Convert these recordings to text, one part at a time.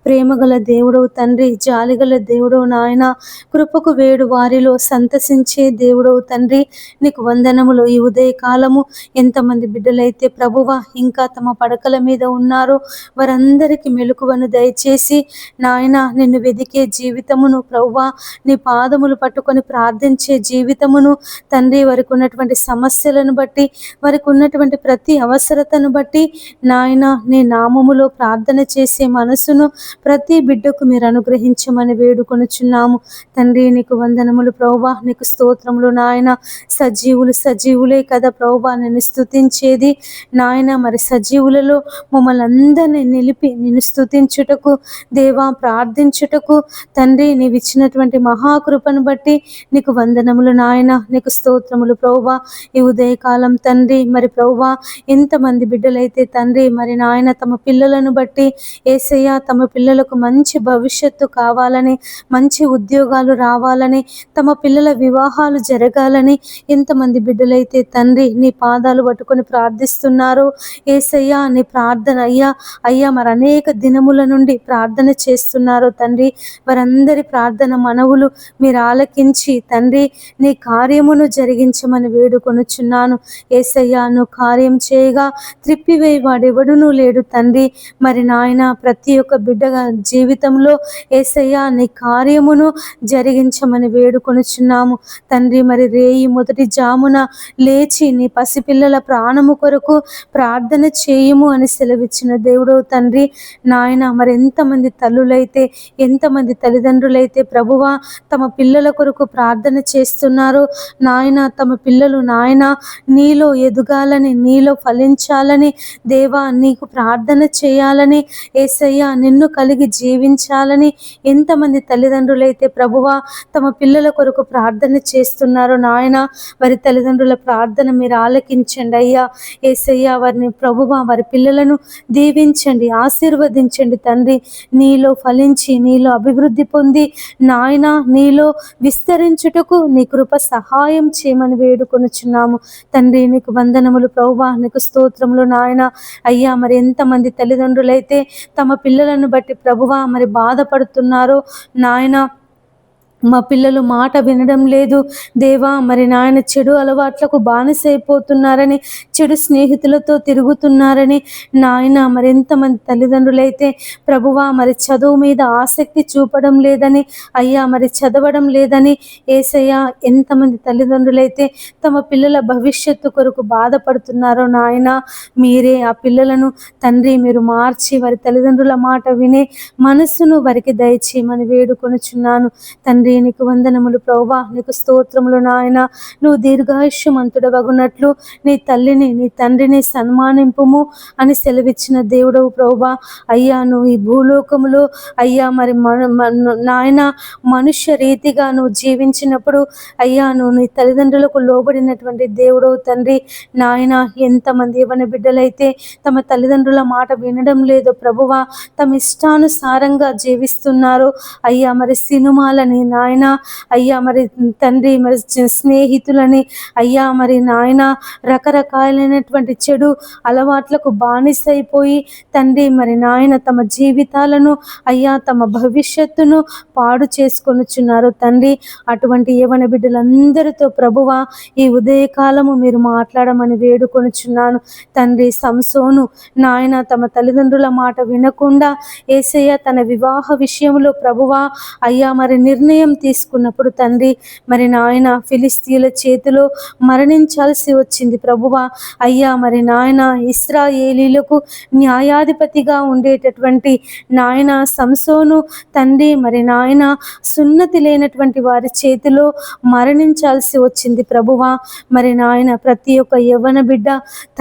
ప్రేమగల దేవుడవు తండ్రి, జాలిగల దేవుడవు నాయన, కృపకు వేడు వారిలో సంతసించే దేవుడవు తండ్రి, నీకు వందనములు. ఈ ఉదయ కాలము ఎంతమంది బిడ్డలైతే ప్రభువ ఇంకా తమ పడకల మీద ఉన్నారో వారందరికీ మెలకువను దయచేసి నాయన, నిన్ను వెదికే జీవితమును ప్రభువా, నీ పాదములు పట్టుకొని ప్రార్థించే జీవితమును తండ్రి, వారికి ఉన్నటువంటి సమస్యలను బట్టి, వారికి ఉన్నటువంటి ప్రతి అవసరతను బట్టి నాయన, నీ నామములో ప్రార్థన చేసే మనసును ప్రతి బిడ్డకు మీరు అనుగ్రహించమని వేడుకొనుచున్నాము తండ్రి. నీకు వందనములు ప్రభువా, నీకు స్తోత్రములు నాయన. సజీవులే కదా ప్రభువా నిన్ను స్తుతించేది నాయన. మరి సజీవులలో మమ్మల్ని అందరినీ నిలిపి నిన్ను స్తుతించుటకు దేవా, ప్రార్థించుటకు తండ్రి, నీవు ఇచ్చినటువంటి మహాకృపను బట్టి నీకు వందనములు నాయన. నీకు స్తోత్రములు ప్రభువా. ఈ ఉదయకాలం తండ్రి, మరి ప్రభువా, ఎంతమంది బిడ్డలైతే తండ్రి మరి నాయన తమ పిల్లలను బట్టి యేసయ్య, తమ పిల్లలకు మంచి భవిష్యత్తు కావాలని, మంచి ఉద్యోగాలు రావాలని, తమ పిల్లల వివాహాలు జరగాలని ఎంతమంది బిడ్డలైతే తండ్రి నీ పాదాలు పట్టుకొని ప్రార్థిస్తున్నారు యేసయ్య. నీ ప్రార్థన అయ్యా మరి అనేక దినముల నుండి ప్రార్థన చేస్తున్నారు తండ్రి. వారందరి ప్రార్థన మనవులు మీరు ఆలకించి తండ్రి నీ కార్యమును జరిగించమని వేడుకొనుచున్నాను యేసయ్య. నువ్వు కార్యం చేయగా త్రిప్పివేయి వాడెవడునూ లేడు తండ్రి. మరి నాయన, ప్రతి ఒక్క బిడ్డ జీవితంలో యేసయ్య నీ కార్యమును జరిగించమని వేడుకొనుచున్నాము తండ్రి. మరి రేయి మొదటి జామున లేచి నీ పసిపిల్లల ప్రాణము కొరకు ప్రార్థన చేయుము అని సెలవిచ్చిన దేవుడవు తండ్రి నాయన. మరి ఎంతమంది తల్లులైతే, ఎంతమంది తల్లిదండ్రులైతే ప్రభువా తమ పిల్లల కొరకు ప్రార్థన చేస్తున్నారు నాయన. తమ పిల్లలు నాయన నీలో ఎదగాలని, నీలో ఫలించాలని దేవా, నీకు ప్రార్థన చేయాలని యేసయ్య, నిన్ను కలిగి జీవించాలని ఎంతమంది తల్లిదండ్రులైతే ప్రభువా తమ పిల్లల కొరకు ప్రార్థన చేస్తున్నారు నాయన. వారి తల్లిదండ్రుల ప్రార్థన మీరు ఆలకించండి అయ్యా యేసయ్య. వారిని ప్రభువా, వారి పిల్లలను దీవించండి, ఆశీర్వదించండి తండ్రి. నీలో ఫలించి, నీలో అభివృద్ధి పొంది నాయన, నీలో విస్తరించుటకు నీ కృప సహాయం చేయమని వేడుకొనుచున్నాము తండ్రి. నీకు వందనములు ప్రభువా, నీకు స్తోత్రములు నాయన. అయ్యా మరి ఎంతమంది తల్లిదండ్రులైతే తమ పిల్లలను బట్టి ప్రభువా మరి బాధపడుతున్నారో నాయన, మా పిల్లలు మాట వినడం లేదు దేవా, మరి నాయన చెడు అలవాట్లకు బానిసైపోతున్నారని, చెడు స్నేహితులతో తిరుగుతున్నారని నాయన, మరి ఎంతమంది తల్లిదండ్రులైతే ప్రభువా మరి చదువు మీద ఆసక్తి చూపడం లేదని, అయ్యా మరి చదవడం లేదని యేసయ్య, ఎంతమంది తల్లిదండ్రులైతే తమ పిల్లల భవిష్యత్తు కొరకు బాధపడుతున్నారో నాయన, మీరే ఆ పిల్లలను తండ్రి మీరు మార్చి వారి తల్లిదండ్రుల మాట వినే మనస్సును వారికి దయచేయమని వేడుకొనుచున్నాను తండ్రి. నీకు వందనములు ప్రభువా, నీకు స్తోత్రములు నాయన. నువ్వు దీర్ఘాయుష్యమంతుడవగునట్లు నీ తల్లిని నీ తండ్రిని సన్మానింపుము అని సెలవిచ్చిన దేవుడవు ప్రభువా. అయ్యా నువ్వు ఈ భూలోకములో అయ్యా మరి నాయన మనుష్య రీతిగా నువ్వు జీవించినప్పుడు అయ్యా నువ్వు నీ తల్లిదండ్రులకు లోబడినటువంటి దేవుడవు తండ్రి నాయన. ఎంతమంది యవ్వన బిడ్డలైతే తమ తల్లిదండ్రుల మాట వినడం లేదో ప్రభువా, తమ ఇష్టానుసారంగా జీవిస్తున్నారు అయ్యా. మరి సినిమాలని నాయన, అయ్యా మరి తండ్రి మరి స్నేహితులని అయ్యా మరి నాయన రకరకాలైనటువంటి చెడు అలవాట్లకు బానిసైపోయి తండ్రి మరి నాయన తమ జీవితాలను అయ్యా తమ భవిష్యత్తును పాడు చేసుకొనుచున్నారు తండ్రి. అటువంటి యవ్వన బిడ్డలందరితో ప్రభువా ఈ ఉదయకాలము మీరు మాట్లాడమని వేడుకొనుచున్నాను తండ్రి. సంసోను నాయన తమ తల్లిదండ్రుల మాట వినకుండా యేసయ్య తన వివాహ విషయంలో ప్రభువా అయ్యా మరి నిర్ణయం తీసుకున్నప్పుడు తండ్రి మరి నాయన ఫిలిస్తీయుల చేతిలో మరణించాల్సి వచ్చింది ప్రభువా. అయ్యా మరి నాయన ఇశ్రాయేలీలకు న్యాయాధిపతిగా ఉండేటటువంటి నాయన సంసోను తండ్రి మరి నాయన సున్నతి లేనటువంటి వారి చేతిలో మరణించాల్సి వచ్చింది ప్రభువా. మరి నాయన ప్రతి ఒక్క యవ్వన బిడ్డ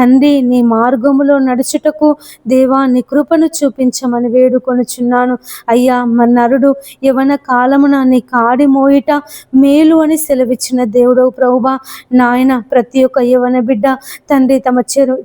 తండ్రి నీ మార్గములో నడుచుటకు దేవా నీ కృపను చూపించమని వేడుకొనుచున్నాను అయ్యా. మరి నరుడు యవ్వన కాలమున నీ కాడి మోయిట మేలు అని సెలవిచ్చిన దేవుడవు ప్రభువా. నాయన ప్రతి ఒక్క యవన బిడ్డ తండ్రి తమ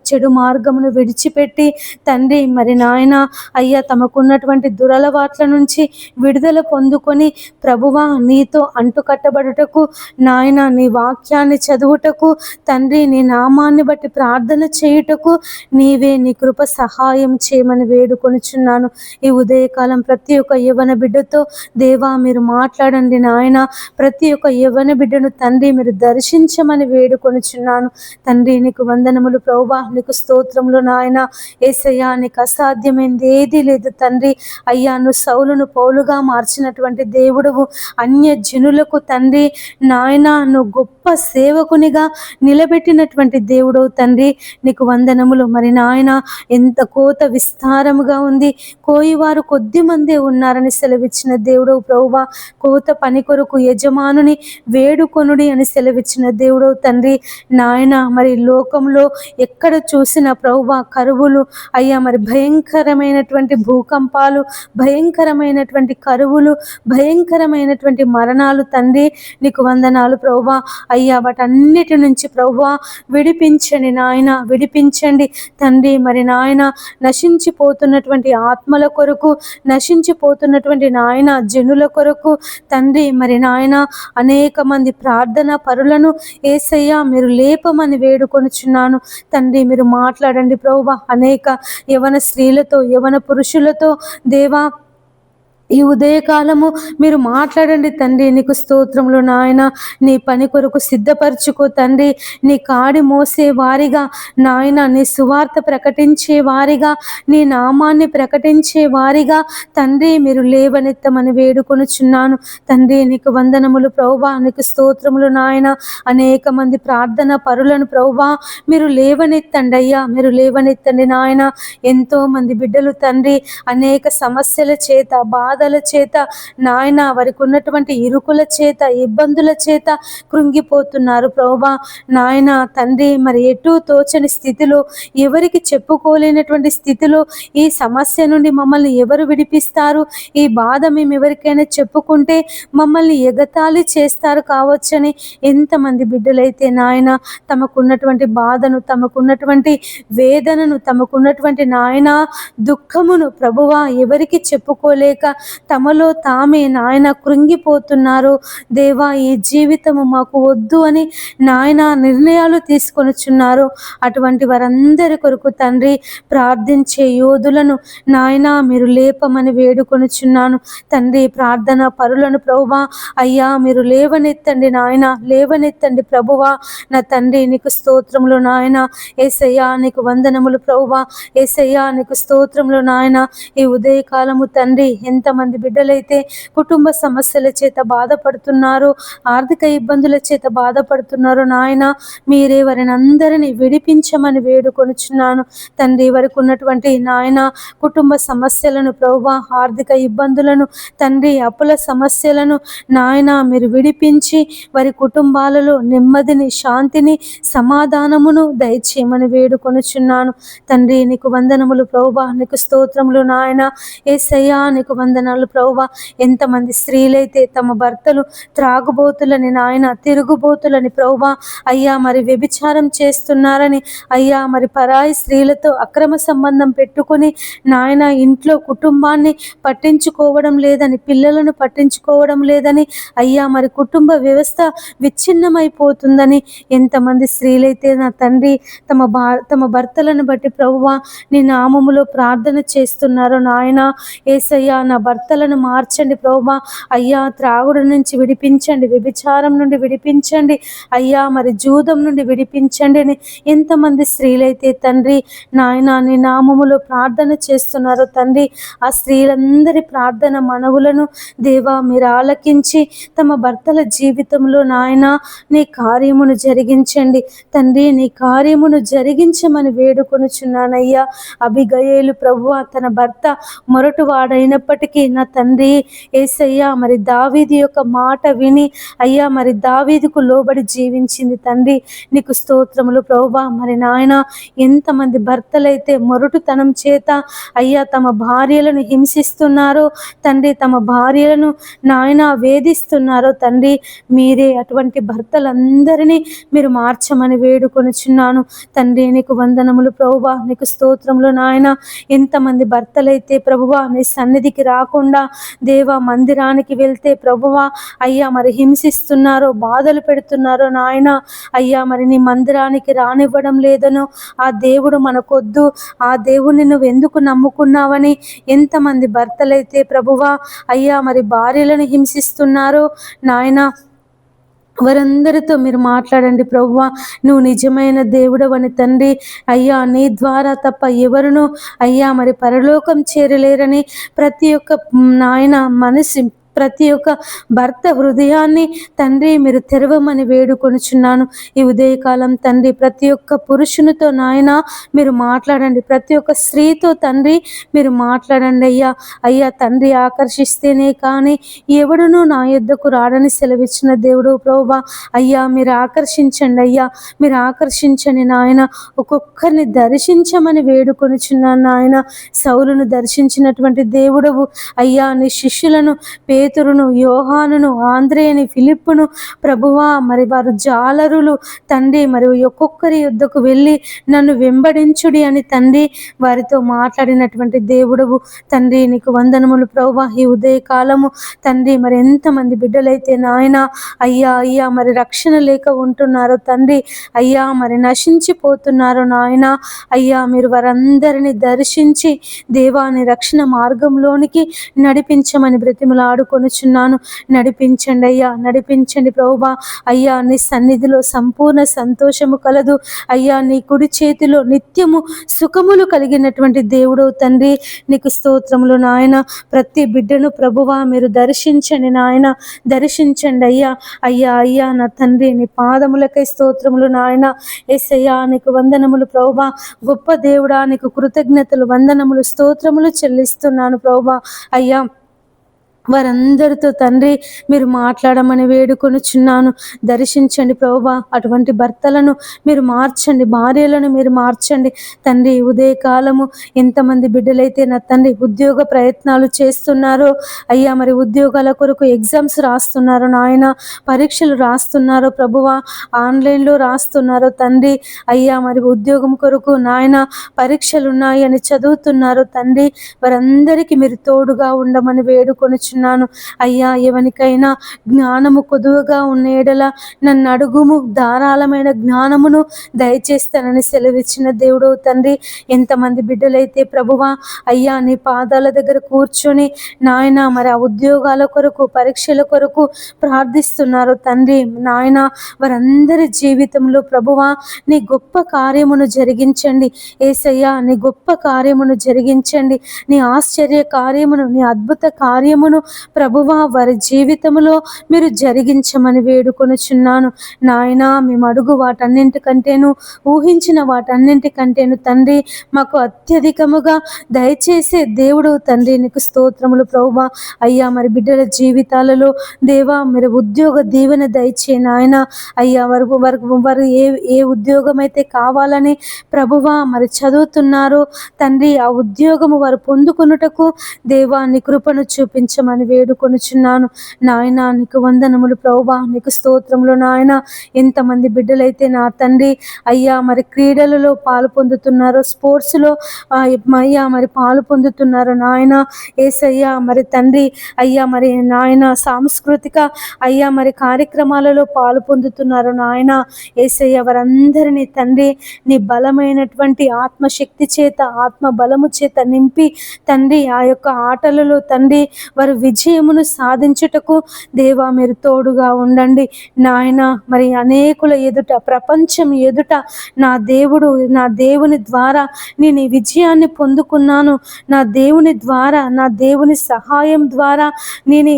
చెడు మార్గమును విడిచిపెట్టి తండ్రి మరి నాయన అయ్యా తమకున్నటువంటి దురలవాట్ల నుంచి విడుదల పొందుకొని ప్రభువా నీతో అంటుకట్టబడుటకు నాయన నీ వాక్యాన్ని చదువుటకు తండ్రి నీ నామాన్ని బట్టి ప్రార్థన చేయుటకు నీవే నీ కృప సహాయం చేయమని వేడుకొనుచున్నాను. ఈ ఉదయకాలం ప్రతి ఒక్క యవన బిడ్డతో దేవా మీరు మాట్లాడండి నాయన. ప్రతి ఒక్క యవన బిడ్డను తండ్రి మీరు దర్శించమని వేడుకొనుచున్నాను. తండ్రి నీకు వందనములు ప్రభువా, నీకు స్తోత్రములు నాయన. యేసయ్యా నీకు అసాధ్యమైంది ఏదీ లేదు తండ్రి. అయ్యా నువ్వు సౌలును పౌలుగా మార్చినటువంటి దేవుడువు. అన్య జనులకు తండ్రి నాయన నువ్వు గొప్ప సేవకునిగా నిలబెట్టినటువంటి దేవుడవు తండ్రి. నీకు వందనములు. మరి నాయన ఎంత కోత విస్తారముగా ఉంది, కోయివారు కొద్ది మందే ఉన్నారని సెలవిచ్చిన దేవుడవు ప్రభువా. కోత పని కొరకు యజమానుని వేడుకొనుడి అని సెలవిచ్చిన దేవుడవు తండ్రి. నాయన మరి లోకంలో ఎక్కడ చూసిన ప్రభువా కరువులు అయ్యా, మరి భయంకరమైనటువంటి భూకంపాలు, భయంకరమైనటువంటి కరువులు, భయంకరమైనటువంటి మరణాలు తండ్రి. నీకు వందనాలు ప్రభువా. అయ్యా వాటన్నిటి నుంచి ప్రభువా విడిపించండి నాయన, విడిపించండి తండ్రి. మరి నాయన నశించిపోతున్నటువంటి ఆత్మల కొరకు, నశించిపోతున్నటువంటి నాయన జనుల కొరకు తండ్రి మరి నాయన అనేక మంది ప్రార్థన పరులను యేసయ్యా మీరు లేపమని వేడుకొనుచున్నాను తండ్రి. మీరు మాట్లాడండి ప్రభువా. అనేక యవన స్త్రీలతో, యవన పురుషులతో దేవా ఈ ఉదయకాలము మీరు మాట్లాడండి తండ్రి. నీకు స్తోత్రములు నాయన. నీ పని కొరకు సిద్ధపరచుకో తండ్రి. నీ కాడి మోసే వారిగా నాయన, నీ సువార్త ప్రకటించే వారిగా, నీ నామాన్ని ప్రకటించే వారిగా తండ్రి మీరు లేవనెత్తమని వేడుకొనుచున్నాను తండ్రి. నీకు వందనములు ప్రభువా, నీకు స్తోత్రములు నాయన. అనేక మంది ప్రార్థన పరులను ప్రభువా మీరు లేవనెత్తండి అయ్యా, మీరు లేవనెత్తండి నాయన. ఎంతో మంది బిడ్డలు తండ్రి అనేక సమస్యల చేత, బాధల చేత నాయన, వారికి ఉన్నటువంటి ఇరుకుల చేత, ఇబ్బందుల చేత కృంగిపోతున్నారు ప్రభువా. నాయన తండ్రి మరి ఎటు తోచని స్థితిలో, ఎవరికి చెప్పుకోలేనటువంటి స్థితిలో ఈ సమస్య నుండి మమ్మల్ని ఎవరు విడిపిస్తారు? ఈ బాధ మేము ఎవరికైనా చెప్పుకుంటే మమ్మల్ని ఎగతాళి చేస్తారు కావచ్చని ఎంతమంది బిడ్డలైతే నాయన తమకున్నటువంటి బాధను, తమకున్నటువంటి వేదనను, తమకున్నటువంటి నాయన దుఃఖమును ప్రభువా ఎవరికి చెప్పుకోలేక తమలో తామే నాయన కృంగిపోతున్నారు. దేవా ఈ జీవితము మాకు వద్దు అని నాయన నిర్ణయాలు తీసుకొనుచున్నారు. అటువంటి వారందరి కొరకు తండ్రి ప్రార్థించే యోధులను నాయన మీరు లేపమని వేడుకొనుచున్నాను తండ్రి. ప్రార్థన పరులను ప్రభువా అయ్యా మీరు లేవనెత్తండి నాయన, లేవనెత్తండి ప్రభువా. నా తండ్రి నీకు స్తోత్రములు నాయన. యేసయ్యా నీకు వందనములు ప్రభువా. యేసయ్యా నీకు స్తోత్రములు నాయన. ఈ ఉదయకాలము తండ్రి ఎంతమంది బిడ్డలైతే కుటుంబ సమస్యల చేత బాధపడుతున్నారు, ఆర్థిక ఇబ్బందుల చేత బాధపడుతున్నారు నాయన, మీరే వారిని అందరినీ విడిపించమని వేడుకొనుచున్నాను తండ్రి. వారికి ఉన్నటువంటి నాయన కుటుంబ సమస్యలను ప్రభువా, ఆర్థిక ఇబ్బందులను తండ్రి, అప్పుల సమస్యలను నాయన మీరు విడిపించి వారి కుటుంబాలలో నెమ్మదిని, శాంతిని, సమాధానమును దయచేయమని వేడుకొనుచున్నాను తండ్రి. నీకు వందనములు ప్రభువా, నీకు స్తోత్రములు నాయన. యేసయ్యా నీకు వందనాలు ప్రభువా. ఎంతమంది స్త్రీలైతే తమ భర్తలు త్రాగుబోతులని నాయన, తిరుగుబోతులని ప్రభువా అయ్యా మరి వ్యభిచారం చేస్తున్నారని అయ్యా, మరి పరాయి స్త్రీలతో అక్రమ సంబంధం పెట్టుకుని నాయన ఇంట్లో కుటుంబాన్ని పట్టించుకోవడం లేదని, పిల్లలను పట్టించుకోవడం లేదని అయ్యా, మరి కుటుంబ వ్యవస్థ విచ్ఛిన్నమైపోతుందని ఎంతమంది స్త్రీలైతే నా తండ్రి తమ భర్తలను బట్టి ప్రభువా నీ నామములో ప్రార్థన చేస్తున్నారు నాయన. యేసయ్యా నా భర్తలను మార్చండి ప్రభువా అయ్యా, త్రాగుడు నుంచి విడిపించండి, వ్యభిచారం నుండి విడిపించండి అయ్యా, మరి జూదం నుండి విడిపించండి అని ఎంతమంది స్త్రీలైతే తండ్రి నాయన నీ నామములో ప్రార్థన చేస్తున్నారో తండ్రి, ఆ స్త్రీలందరి ప్రార్థన మనవులను దేవా మీరు ఆలకించి తమ భర్తల జీవితంలో నాయన నీ కార్యమును జరిగించండి తండ్రి. నీ కార్యమును జరిగించమని వేడుకొనుచున్నానయ్యా. అబిగయేలు ప్రభువా తన భర్త మొరటువాడైనప్పటికీ నా తండ్రి యేసయ్యా మరి దావీదు యొక్క మాట విని అయ్యా మరి దావీదుకు లోబడి జీవించింది తండ్రి. నీకు స్తోత్రములు ప్రభువా. మరి నాయన ఎంతమంది భర్తలైతే మొరటుతనం చేత అయ్యా తమ భార్యలను హింసిస్తున్నారో తండ్రి, తమ భార్యలను నాయన వేధిస్తున్నారో తండ్రి, మీరే అటువంటి భర్తలందరినీ మీరు మార్చమని వేడుకొనుచున్నాను తండ్రి. నీకు వందనములు ప్రభువా, నీకు స్తోత్రములు నాయన. ఎంతమంది భర్తలైతే ప్రభువా నీ సన్నిధికి రాకుండా దేవా మందిరానికి వెళ్తే ప్రభువా అయ్యా మరి హింసిస్తున్నారో, బాధలు పెడుతున్నారో నాయన, అయ్యా మరి నీ మందిరానికి రానివ్వడం లేదనో, ఆ దేవుడు మనకొద్దు, ఆ దేవుణ్ణి నువ్వు ఎందుకు నమ్ముకున్నావని ఎంతమంది భర్తలైతే ప్రభువా అయ్యా మరి భార్యలను హింసిస్తున్నారో నాయన, వారందరితో మీరు మాట్లాడండి ప్రభువా. నువ్వు నిజమైన దేవుడవని తండ్రి, అయ్యా నీ ద్వారా తప్ప ఎవరును అయ్యా మరి పరలోకం చేరలేరని ప్రతి ఒక్క నాయన మనసు, ప్రతి ఒక్క భర్త హృదయాన్ని తండ్రి మీరు తెరవమని వేడుకొనుచున్నాను ఈ ఉదయకాలం తండ్రి. ప్రతి ఒక్క పురుషునితో నాయన మీరు మాట్లాడండి, ప్రతి ఒక్క స్త్రీతో తండ్రి మీరు మాట్లాడండి అయ్యా. అయ్యా తండ్రి ఆకర్షిస్తేనే కానీ ఎవడును నా యొద్దకు రాడని సెలవిచ్చిన దేవుడు ప్రభువా. అయ్యా మీరు ఆకర్షించండి అయ్యా, మీరు ఆకర్షించండి నాయన. ఒక్కొక్కరిని దర్శించమని వేడుకొనుచున్నాను నాయన. సౌలును దర్శించినటువంటి దేవుడవు అయ్యా, నీ శిష్యులను పేతురును, యోహానును, ఆంద్రేయని, ఫిలిప్పును ప్రభువా మరి వారు జాలరులు తండ్రి, మరి ఒక్కొక్కరి యుద్ధకు వెళ్ళి నన్ను వెంబడించుడి అని తండ్రి వారితో మాట్లాడినటువంటి దేవుడవు తండ్రి. నీకు వందనములు ప్రభువా. ఈ ఉదయకాలము తండ్రి మరి ఎంతమంది బిడ్డలైతే నాయన అయ్యా అయ్యా మరి రక్షణ లేక ఉంటున్నారో తండ్రి, అయ్యా మరి నశించిపోతున్నారో నాయన, అయ్యా మీరు వారందరినీ దర్శించి దేవాని రక్షణ మార్గంలోనికి నడిపించమని బ్రతిమలాడుకొనుచున్నాను. నడిపించండి అయ్యా, నడిపించండి ప్రభువా. అయ్యా నీ సన్నిధిలో సంపూర్ణ సంతోషము కలదు అయ్యా, నీ కుడి చేతిలో నిత్యము సుఖములు కలిగినటువంటి దేవుడు తండ్రి. నీకు స్తోత్రములు నాయన. ప్రతి బిడ్డను ప్రభువా మీరు దర్శించండి నాయన, దర్శించండి అయ్యా. అయ్యా అయ్యా నా తండ్రి నీ పాదములకై స్తోత్రములు నాయన. యేసయ్యా నీకు వందనములు ప్రభువా. గొప్ప దేవుడా నీకు కృతజ్ఞతలు, వందనములు, స్తోత్రములు చెల్లిస్తున్నాను ప్రభువా. అయ్యా వారందరితో తండ్రి మీరు మాట్లాడమని వేడుకొనుచున్నాను. దర్శించండి ప్రభువా. అటువంటి భర్తలను మీరు మార్చండి, భార్యలను మీరు మార్చండి తండ్రి. ఉదయకాలము ఎంతమంది బిడ్డలైతే నా తండ్రి ఉద్యోగ ప్రయత్నాలు చేస్తున్నారో అయ్యా, మరి ఉద్యోగాల కొరకు ఎగ్జామ్స్ రాస్తున్నారో నాయన, పరీక్షలు రాస్తున్నారో ప్రభువా, ఆన్లైన్లో రాస్తున్నారో తండ్రి, అయ్యా మరి ఉద్యోగం కొరకు నాయన పరీక్షలు ఉన్నాయి అని చదువుతున్నారో తండ్రి, వారందరికీ మీరు తోడుగా ఉండమని వేడుకొనుచున్నాను అయ్యా. ఎవరికైనా జ్ఞానము కొదువుగా ఉన్న ఎడల నన్ను అడుగుము, ధారాళమైన జ్ఞానమును దయచేస్తానని సెలవిచ్చిన దేవుడు తండ్రి. ఎంతమంది బిడ్డలైతే ప్రభువా అయ్యా నీ పాదాల దగ్గర కూర్చొని నాయన మరి ఆ ఉద్యోగాల కొరకు, పరీక్షల కొరకు ప్రార్థిస్తున్నారు తండ్రి నాయన, వారందరి జీవితంలో ప్రభువా నీ గొప్ప కార్యమును జరిగించండి యేసయ్యా. నీ గొప్ప కార్యమును జరిగించండి, నీ ఆశ్చర్య కార్యమును, నీ అద్భుత కార్యమును ప్రభువా వారి జీవితంలో మీరు జరిగించమని వేడుకొనుచున్నాను నాయన. మేము అడుగు వాటన్నింటికంటేను, ఊహించిన వాటన్నింటికంటేను తండ్రి మాకు అత్యధికముగా దయచేసే దేవుడు తండ్రి. నీకు స్తోత్రములు ప్రభువా. అయ్యా మరి బిడ్డల జీవితాలలో దేవా మీరు ఉద్యోగ దీవెన దయచే నాయన. అయ్యా వారు ఏ ఉద్యోగం అయితే కావాలని ప్రభువా మరి చదువుతున్నారో తండ్రి, ఆ ఉద్యోగము వారు పొందుకొనుటకు దేవా నీ కృపను చూపించమని వేడుకొనుచున్నాను నాయన. నీకు వందనములు ప్రభువా. నీకు స్తోత్రములు నాయన. ఎంతమంది బిడ్డలైతే నా తండ్రి అయ్యా మరి క్రీడలలో పాలు పొందుతున్నారో, స్పోర్ట్స్లో అయ్యా మరి పాలు పొందుతున్నారు నాయన యేసయ్యా. మరి తండ్రి అయ్యా మరి నాయన సాంస్కృతిక అయ్యా మరి కార్యక్రమాలలో పాలు పొందుతున్నారు నాయన యేసయ్య. వారందరినీ తండ్రి నీ బలమైనటువంటి ఆత్మశక్తి చేత, ఆత్మ బలము చేత నింపి తండ్రి ఆ యొక్క ఆటలలో తండ్రి వారు విజయమును సాధించుటకు దేవా మీరు తోడుగా ఉండండి నాయన. మరి అనేకుల ఎదుట, ప్రపంచం ఎదుట నా దేవుని ద్వారా నేను ఈ విజయాన్ని పొందుకున్నాను, నా దేవుని ద్వారా, నా దేవుని సహాయం ద్వారా నేను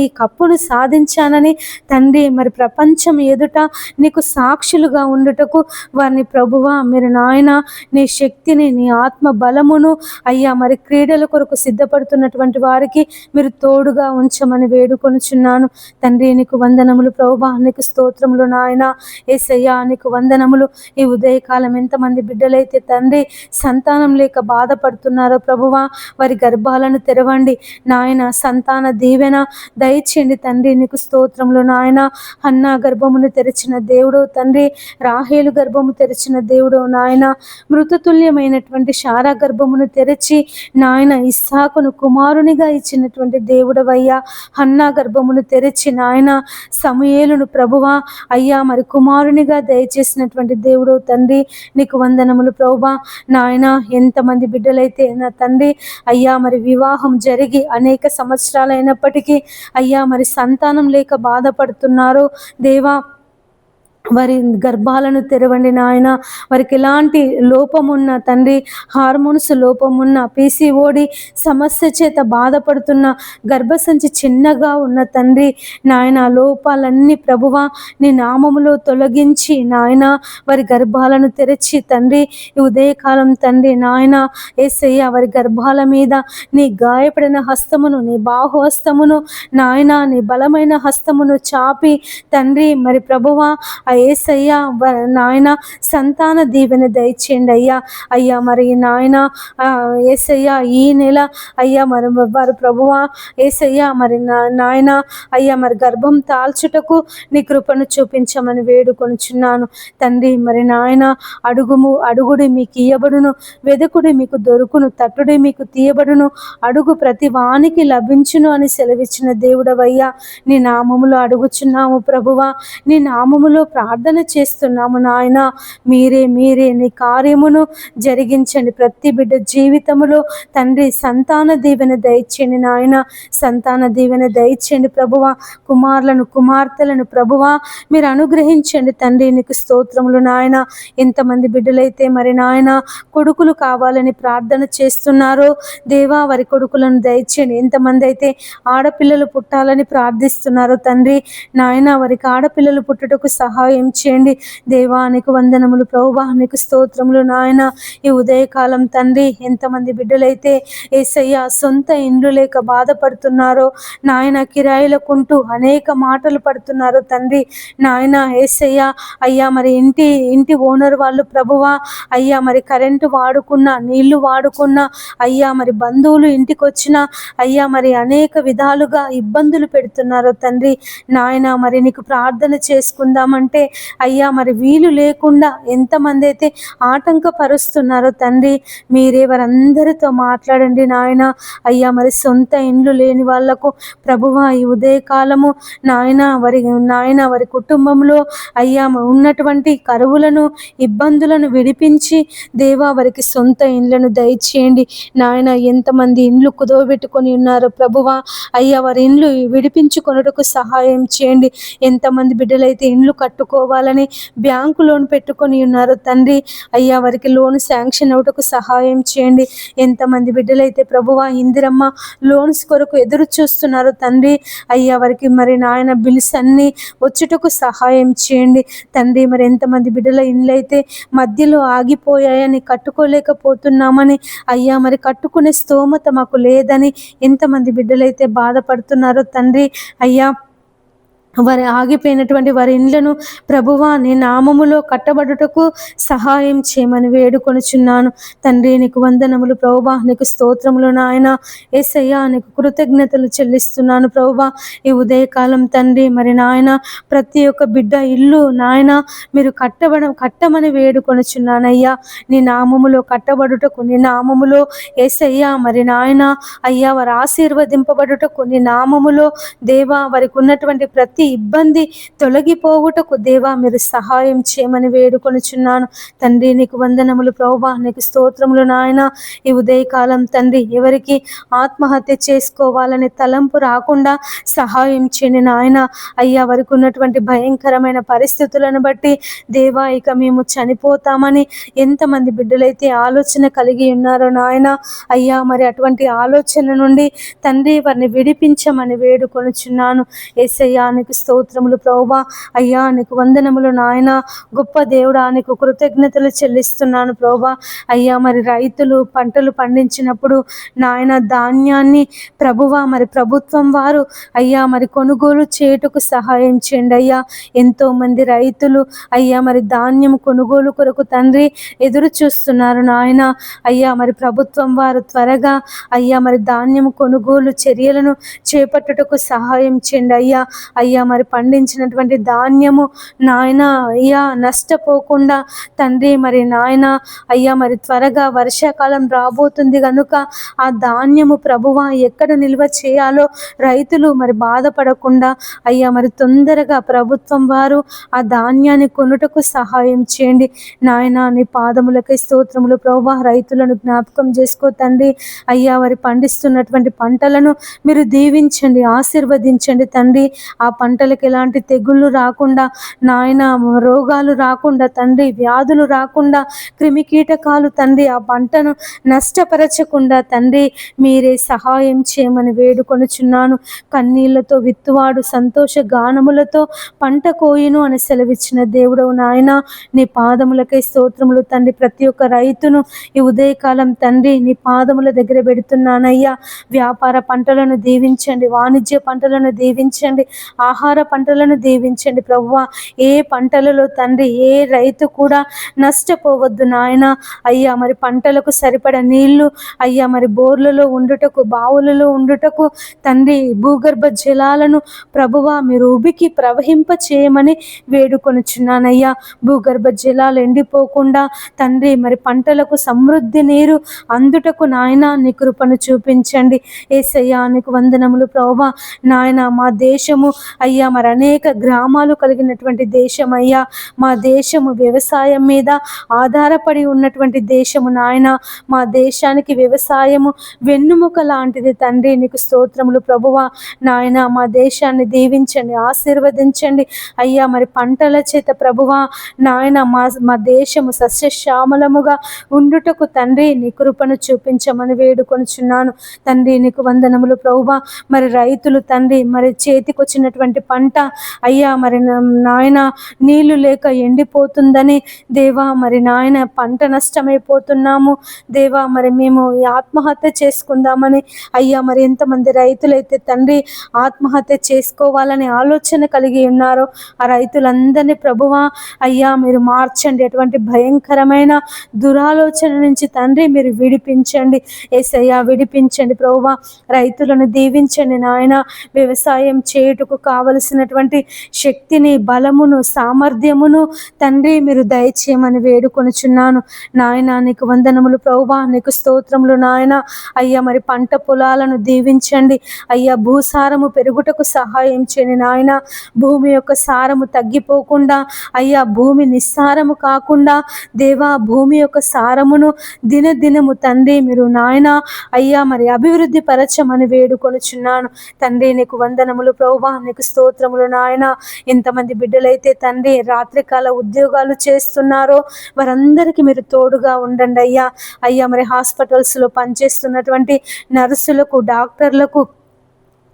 ఈ కప్పును సాధించానని తండ్రి మరి ప్రపంచం ఎదుట నీకు సాక్షులుగా ఉండుటకు వారిని ప్రభువా మీరు నాయన నీ శక్తిని, నీ ఆత్మ బలమును అయ్యా మరి క్రీడల కొరకు సిద్ధపడుతున్నటువంటి వారికి మీరు తోడుగా ఉంచమని వేడుకొనుచున్నాను తండ్రి. నీకు వందనములు ప్రభువా, నీకు స్తోత్రములు నాయన. యేసయ్యా నీకు వందనములు. ఈ ఉదయకాలం ఎంతమంది బిడ్డలైతే తండ్రి సంతానం లేక బాధపడుతున్నారో ప్రభువా వారి గర్భాలను తెరవండి నాయన. సంతాన దీవెన దయచేయండి తండ్రి. నీకు స్తోత్రములు నాయన. హన్నా గర్భమును తెరిచిన దేవుడు తండ్రి, రాహేలు గర్భము తెరిచిన దేవుడు నాయన. మృతతుల్యమైనటువంటి శారా గర్భమును తెరిచి నాయన ఇస్సాకును కుమారునిగా ఇచ్చినటువంటి దేవుడవయ్యా. హన్నా గర్భమును తెరిచి నాయన సమూయేలును ప్రభువా అయ్యా మరి కుమారునిగా దయచేసినటువంటి దేవుడు తండ్రి. నీకు వందనములు ప్రభువా నాయన. ఎంతమంది బిడ్డలైతే నా తండ్రి అయ్యా మరి వివాహం జరిగి అనేక సంవత్సరాలైనప్పటికీ అయ్యా మరి సంతానం లేక బాధపడుతున్నారో దేవా వారి గర్భాలను తెరవండి నాయన. వారికి ఎలాంటి లోపమున్న తండ్రి, హార్మోన్స్ లోపమున్న, పీసీఓడి సమస్య చేత బాధపడుతున్న, గర్భసంచి చిన్నగా ఉన్న తండ్రి నాయన లోపాలన్నీ ప్రభువా నీ నామములో తొలగించి నాయన వారి గర్భాలను తెరిచి తండ్రి ఈ ఉదయకాలం తండ్రి నాయన యేసయ్య వారి గర్భాల మీద నీ గాయపడిన హస్తమును, నీ బాహుహస్తమును నాయన నీ బలమైన హస్తమును చాపి తండ్రి మరి ప్రభువా యేసయ్యా నాయన సంతాన దీవెన దయచేయండి అయ్యా. అయ్యా మరి నాయన యేసయ్యా ఈ నెల అయ్యా మరి వారు ప్రభువా యేసయ్యా మరి నాయన అయ్యా మరి గర్భం తాల్చుటకు నీ కృపను చూపించమని వేడుకొనుచున్నాను తండ్రి. మరి నాయన అడుగుడి మీకు ఇయ్యబడును, వెదకుడి మీకు దొరుకును, తట్టుడి మీకు తీయబడును, అడుగు ప్రతి వానికి లభించును అని సెలవిచ్చిన దేవుడవయ్యా. నీ నామములో అడుగుచున్నాము ప్రభువా, నీ నామములో ప్రార్థన చేస్తున్నాము నాయన. మీరే నీ కార్యమును జరిగించండి ప్రతి బిడ్డ జీవితములో తండ్రి. సంతాన దీవెన దయచేయండి నాయన, సంతాన దీవెన దయచేయండి ప్రభువా. కుమారులను కుమార్తెలను ప్రభువా మీరు అనుగ్రహించండి తండ్రి. నీకు స్తోత్రములు నాయన. ఎంతమంది బిడ్డలైతే మరి నాయన కొడుకులు కావాలని ప్రార్థన చేస్తున్నారో దేవా వారి కొడుకులను దయచేయండి. ఎంతమంది అయితే ఆడపిల్లలు పుట్టాలని ప్రార్థిస్తున్నారో తండ్రి నాయన వారికి ఆడపిల్లలు పుట్టుటకు సహాయం చేయండి దేవా. నీకు వందనములు ప్రభువా, నీకు స్తోత్రములు నాయన. ఈ ఉదయకాలం తండ్రి ఎంతమంది బిడ్డలైతే యేసయ్య సొంత ఇండ్లు లేక బాధపడుతున్నారో నాయన, కిరాయిలకుంటూ అనేక మాటలు పడుతున్నారో తండ్రి నాయన యేసయ్య అయ్యా మరి ఇంటి ఓనర్ వాళ్ళు ప్రభువా అయ్యా మరి కరెంటు వాడుకున్నా, నీళ్లు వాడుకున్నా అయ్యా మరి బంధువులు ఇంటికి వచ్చినా అయ్యా మరి అనేక విధాలుగా ఇబ్బందులు పెడుతున్నారో తండ్రి నాయన. మరి నీకు ప్రార్థన చేసుకుందామంటే అయ్యా మరి వీలు లేకుండా ఎంతమంది అయితే ఆటంకపరుస్తున్నారో తండ్రి మీరే వారందరితో మాట్లాడండి నాయన. అయ్యా మరి సొంత ఇండ్లు లేని వాళ్లకు ప్రభువా ఈ ఉదయకాలము నాయన వారి కుటుంబంలో అయ్యా ఉన్నటువంటి కరువులను, ఇబ్బందులను విడిపించి దేవా వారికి సొంత ఇండ్లను దయచేయండి నాయన. ఎంతమంది ఇండ్లు కుదవబెట్టుకొని ఉన్నారో ప్రభువా అయ్యా వారి ఇండ్లు విడిపించుకొనుటకు సహాయం చేయండి. ఎంతమంది బిడ్డలైతే ఇండ్లు కట్టుకోవాలని బ్యాంకు లోన్ పెట్టుకొని ఉన్నారో తండ్రి అయ్యా వారికి లోన్ శాంక్షన్ అవుటకు సహాయం చేయండి. ఎంతమంది బిడ్డలైతే ప్రభువా ఇందిరమ్మ లోన్స్ కొరకు ఎదురు చూస్తున్నారో తండ్రి అయ్యా వారికి మరి నాయన బిల్స్ అన్నీ వచ్చుటకు సహాయం చేయండి తండ్రి. మరి ఎంతమంది బిడ్డల ఇండ్లు అయితే మధ్యలో ఆగిపోయాయని, కట్టుకోలేకపోతున్నామని అయ్యా మరి కట్టుకునే స్తోమత మాకు లేదని ఎంతమంది బిడ్డలైతే బాధపడుతున్నారో తండ్రి అయ్యా వారి ఆగిపోయినటువంటి వారి ఇండ్లను ప్రభువా నీ నామములో కట్టబడుటకు సహాయం చేయమని వేడుకొనుచున్నాను తండ్రి. నీకు వందనములు ప్రభువా, నీకు స్తోత్రములు నాయన. యేసయ్యా నీకు కృతజ్ఞతలు చెల్లిస్తున్నాను ప్రభువా. ఈ ఉదయకాలం తండ్రి మరి నాయన ప్రతి ఒక్క బిడ్డ ఇల్లు నాయన మీరు కట్టమని వేడుకొనుచున్నానయ్యా. నీ నామములో కట్టబడుటకు, నీ నామములో యేసయ్యా మరి నాయన అయ్యా వారు ఆశీర్వదింపబడుటకు, నీ నామములో దేవా వారికి ఉన్నటువంటి ప్రతి ప్రతి ఇబ్బంది తొలగిపోవుటకు దేవా మీరు సహాయం చేయమని వేడుకొనుచున్నాను. తండ్రి నీకు వందనములు ప్రభువా, నీకు స్తోత్రములు నాయన. ఈ ఉదయకాలం తండ్రి ఎవరికి ఆత్మహత్య చేసుకోవాలనే తలంపు రాకుండా సహాయం చేయండి నాయన. అయ్యా వారికి ఉన్నటువంటి భయంకరమైన పరిస్థితులను బట్టి దేవా ఇక మేము చనిపోతామని ఎంతమంది బిడ్డలైతే ఆలోచన కలిగి ఉన్నారో నాయన. అయ్యా మరి అటువంటి ఆలోచన నుండి తండ్రి వారిని విడిపించమని వేడుకొనుచున్నాను. యేసయ్యా నీకు స్తోత్రములు ప్రభువా. అయ్యా నీకు వందనములు నాయన. గొప్ప దేవుడా నీకు కృతజ్ఞతలు చెల్లిస్తున్నాను ప్రభువా. అయ్యా మరి రైతులు పంటలు పండించినప్పుడు నాయన ధాన్యాన్ని ప్రభువా మరి ప్రభుత్వం వారు అయ్యా మరి కొనుగోలు చేయుటకు సహాయం చేయండి అయ్యా. ఎంతో మంది రైతులు అయ్యా మరి ధాన్యం కొనుగోలు కొరకు తండ్రి ఎదురు చూస్తున్నారు నాయన. అయ్యా మరి ప్రభుత్వం వారు త్వరగా అయ్యా మరి ధాన్యం కొనుగోలు చర్యలను చేపట్టుటకు సహాయం చేయండి అయ్యా. అయ్యా మరి పండించినటువంటి ధాన్యము నాయన అయ్యా నష్టపోకుండా తండ్రి మరి నాయన అయ్యా మరి త్వరగా వర్షాకాలం రాబోతుంది కనుక ఆ ధాన్యము ప్రభువా ఎక్కడ నిల్వ చేయాలో రైతులు మరి బాధపడకుండా అయ్యా మరి తొందరగా ప్రభుత్వం వారు ఆ ధాన్యాన్ని కొనుటకు సహాయం చేయండి నాయన. నీ పాదములకై స్తోత్రములు ప్రభువా. రైతులను జ్ఞాపకం చేసుకో తండ్రి. అయ్యా వారి పండిస్తున్నటువంటి పంటలను మీరు దీవించండి, ఆశీర్వదించండి తండ్రి. ఆ పంటలకు ఎలాంటి తెగుళ్ళు రాకుండా నాయన, రోగాలు రాకుండా తండ్రి, వ్యాధులు రాకుండా, క్రిమికీటకాలు తండ్రి ఆ పంటను నష్టపరచకుండా తండ్రి మీరే సహాయం చేయమని వేడుకొనుచున్నాను. కన్నీళ్లతో విత్తువాడు సంతోష గానములతో పంట కోయును అని సెలవిచ్చిన దేవుడవు నాయన. నీ పాదములకై స్తోత్రములు తండ్రి. ప్రతి ఒక్క రైతును ఈ ఉదయకాలం తండ్రి నీ పాదముల దగ్గర పెడుతున్నానయ్యా. వ్యాపార పంటలను దీవించండి, వాణిజ్య పంటలను దీవించండి, ఆహార పంటలను దీవించండి ప్రభువా. ఏ పంటలలో తండ్రి ఏ రైతు కూడా నష్టపోవద్దు నాయన. అయ్యా మరి పంటలకు సరిపడ నీళ్లు అయ్యా మరి బోర్లలో ఉండుటకు, బావులలో ఉండుటకు తండ్రి భూగర్భ జలాలను ప్రభువా మీరు ఉబికి ప్రవహింప చేయమని వేడుకొనుచున్నానయ్యా. భూగర్భ జలాలు ఎండిపోకుండా తండ్రి మరి పంటలకు సమృద్ధి నీరు అందుటకు నాయన నీ కృపను చూపించండి. యేసయ్యా నీకు వందనములు ప్రభువా. నాయన మా దేశము అయ్యా మరి అనేక గ్రామాలు కలిగినటువంటి దేశం అయ్యా. మా దేశము వ్యవసాయం మీద ఆధారపడి ఉన్నటువంటి దేశము నాయన. మా దేశానికి వ్యవసాయము వెన్నుముక లాంటిది తండ్రి. నీకు స్తోత్రములు ప్రభువా. నాయన మా దేశాన్ని దీవించండి, ఆశీర్వదించండి అయ్యా. మరి పంటల చేత ప్రభువా నాయన మా దేశము సస్యశ్యామలముగా ఉండుటకు తండ్రి నీ కృపను చూపించమని వేడుకొనుచున్నాను తండ్రి. నీకు వందనములు ప్రభువా. మరి రైతులు తండ్రి మరి చేతికొచ్చినటువంటి పంట అయ్యా మరి నాయన నీళ్లు లేక ఎండిపోతుందని దేవా మరి నాయన పంట నష్టమైపోతున్నాము దేవా. మరి మేము ఆత్మహత్య చేసుకుందామని అయ్యా మరి ఎంతమంది రైతులైతే తండ్రి ఆత్మహత్య చేసుకోవాలని ఆలోచన కలిగి ఉన్నారో ఆ రైతులందరినీ ప్రభువా అయ్యా మీరు మార్చండి. అటువంటి భయంకరమైన దురాలోచన నుంచి తండ్రి మీరు విడిపించండి. యేసయ్యా విడిపించండి ప్రభువా. రైతులను దీవించండి నాయన. వ్యవసాయం చేయుటకు కావలసినటువంటి శక్తిని, బలమును, సామర్థ్యమును తండ్రి మీరు దయచేయమని వేడుకొనుచున్నాను నాయన. నీకు వందనములు ప్రభువా. నీకు స్తోత్రములు నాయన. అయ్యా మరి పంట పొలాలను దీవించండి అయ్యా. భూసారము పెరుగుటకు సహాయం చేయండి నాయన. భూమి యొక్క సారము తగ్గిపోకుండా అయ్యా, భూమి నిస్సారము కాకుండా దేవా భూమి యొక్క సారమును దినదినము తండ్రి మీరు నాయన అయ్యా మరి అభివృద్ధి పరచమని వేడుకొనుచున్నాను తండ్రి. నీకు వందనములు ప్రభువా. నీకు స్తోత్రములు నాయన. ఎంతమంది బిడ్డలైతే తండ్రి రాత్రికాల ఉద్యోగాలు చేస్తున్నారో వారందరికీ మీరు తోడుగా ఉండండి అయ్యా. అయ్యా మరి హాస్పిటల్స్లో పనిచేస్తున్నటువంటి నర్సులకు, డాక్టర్లకు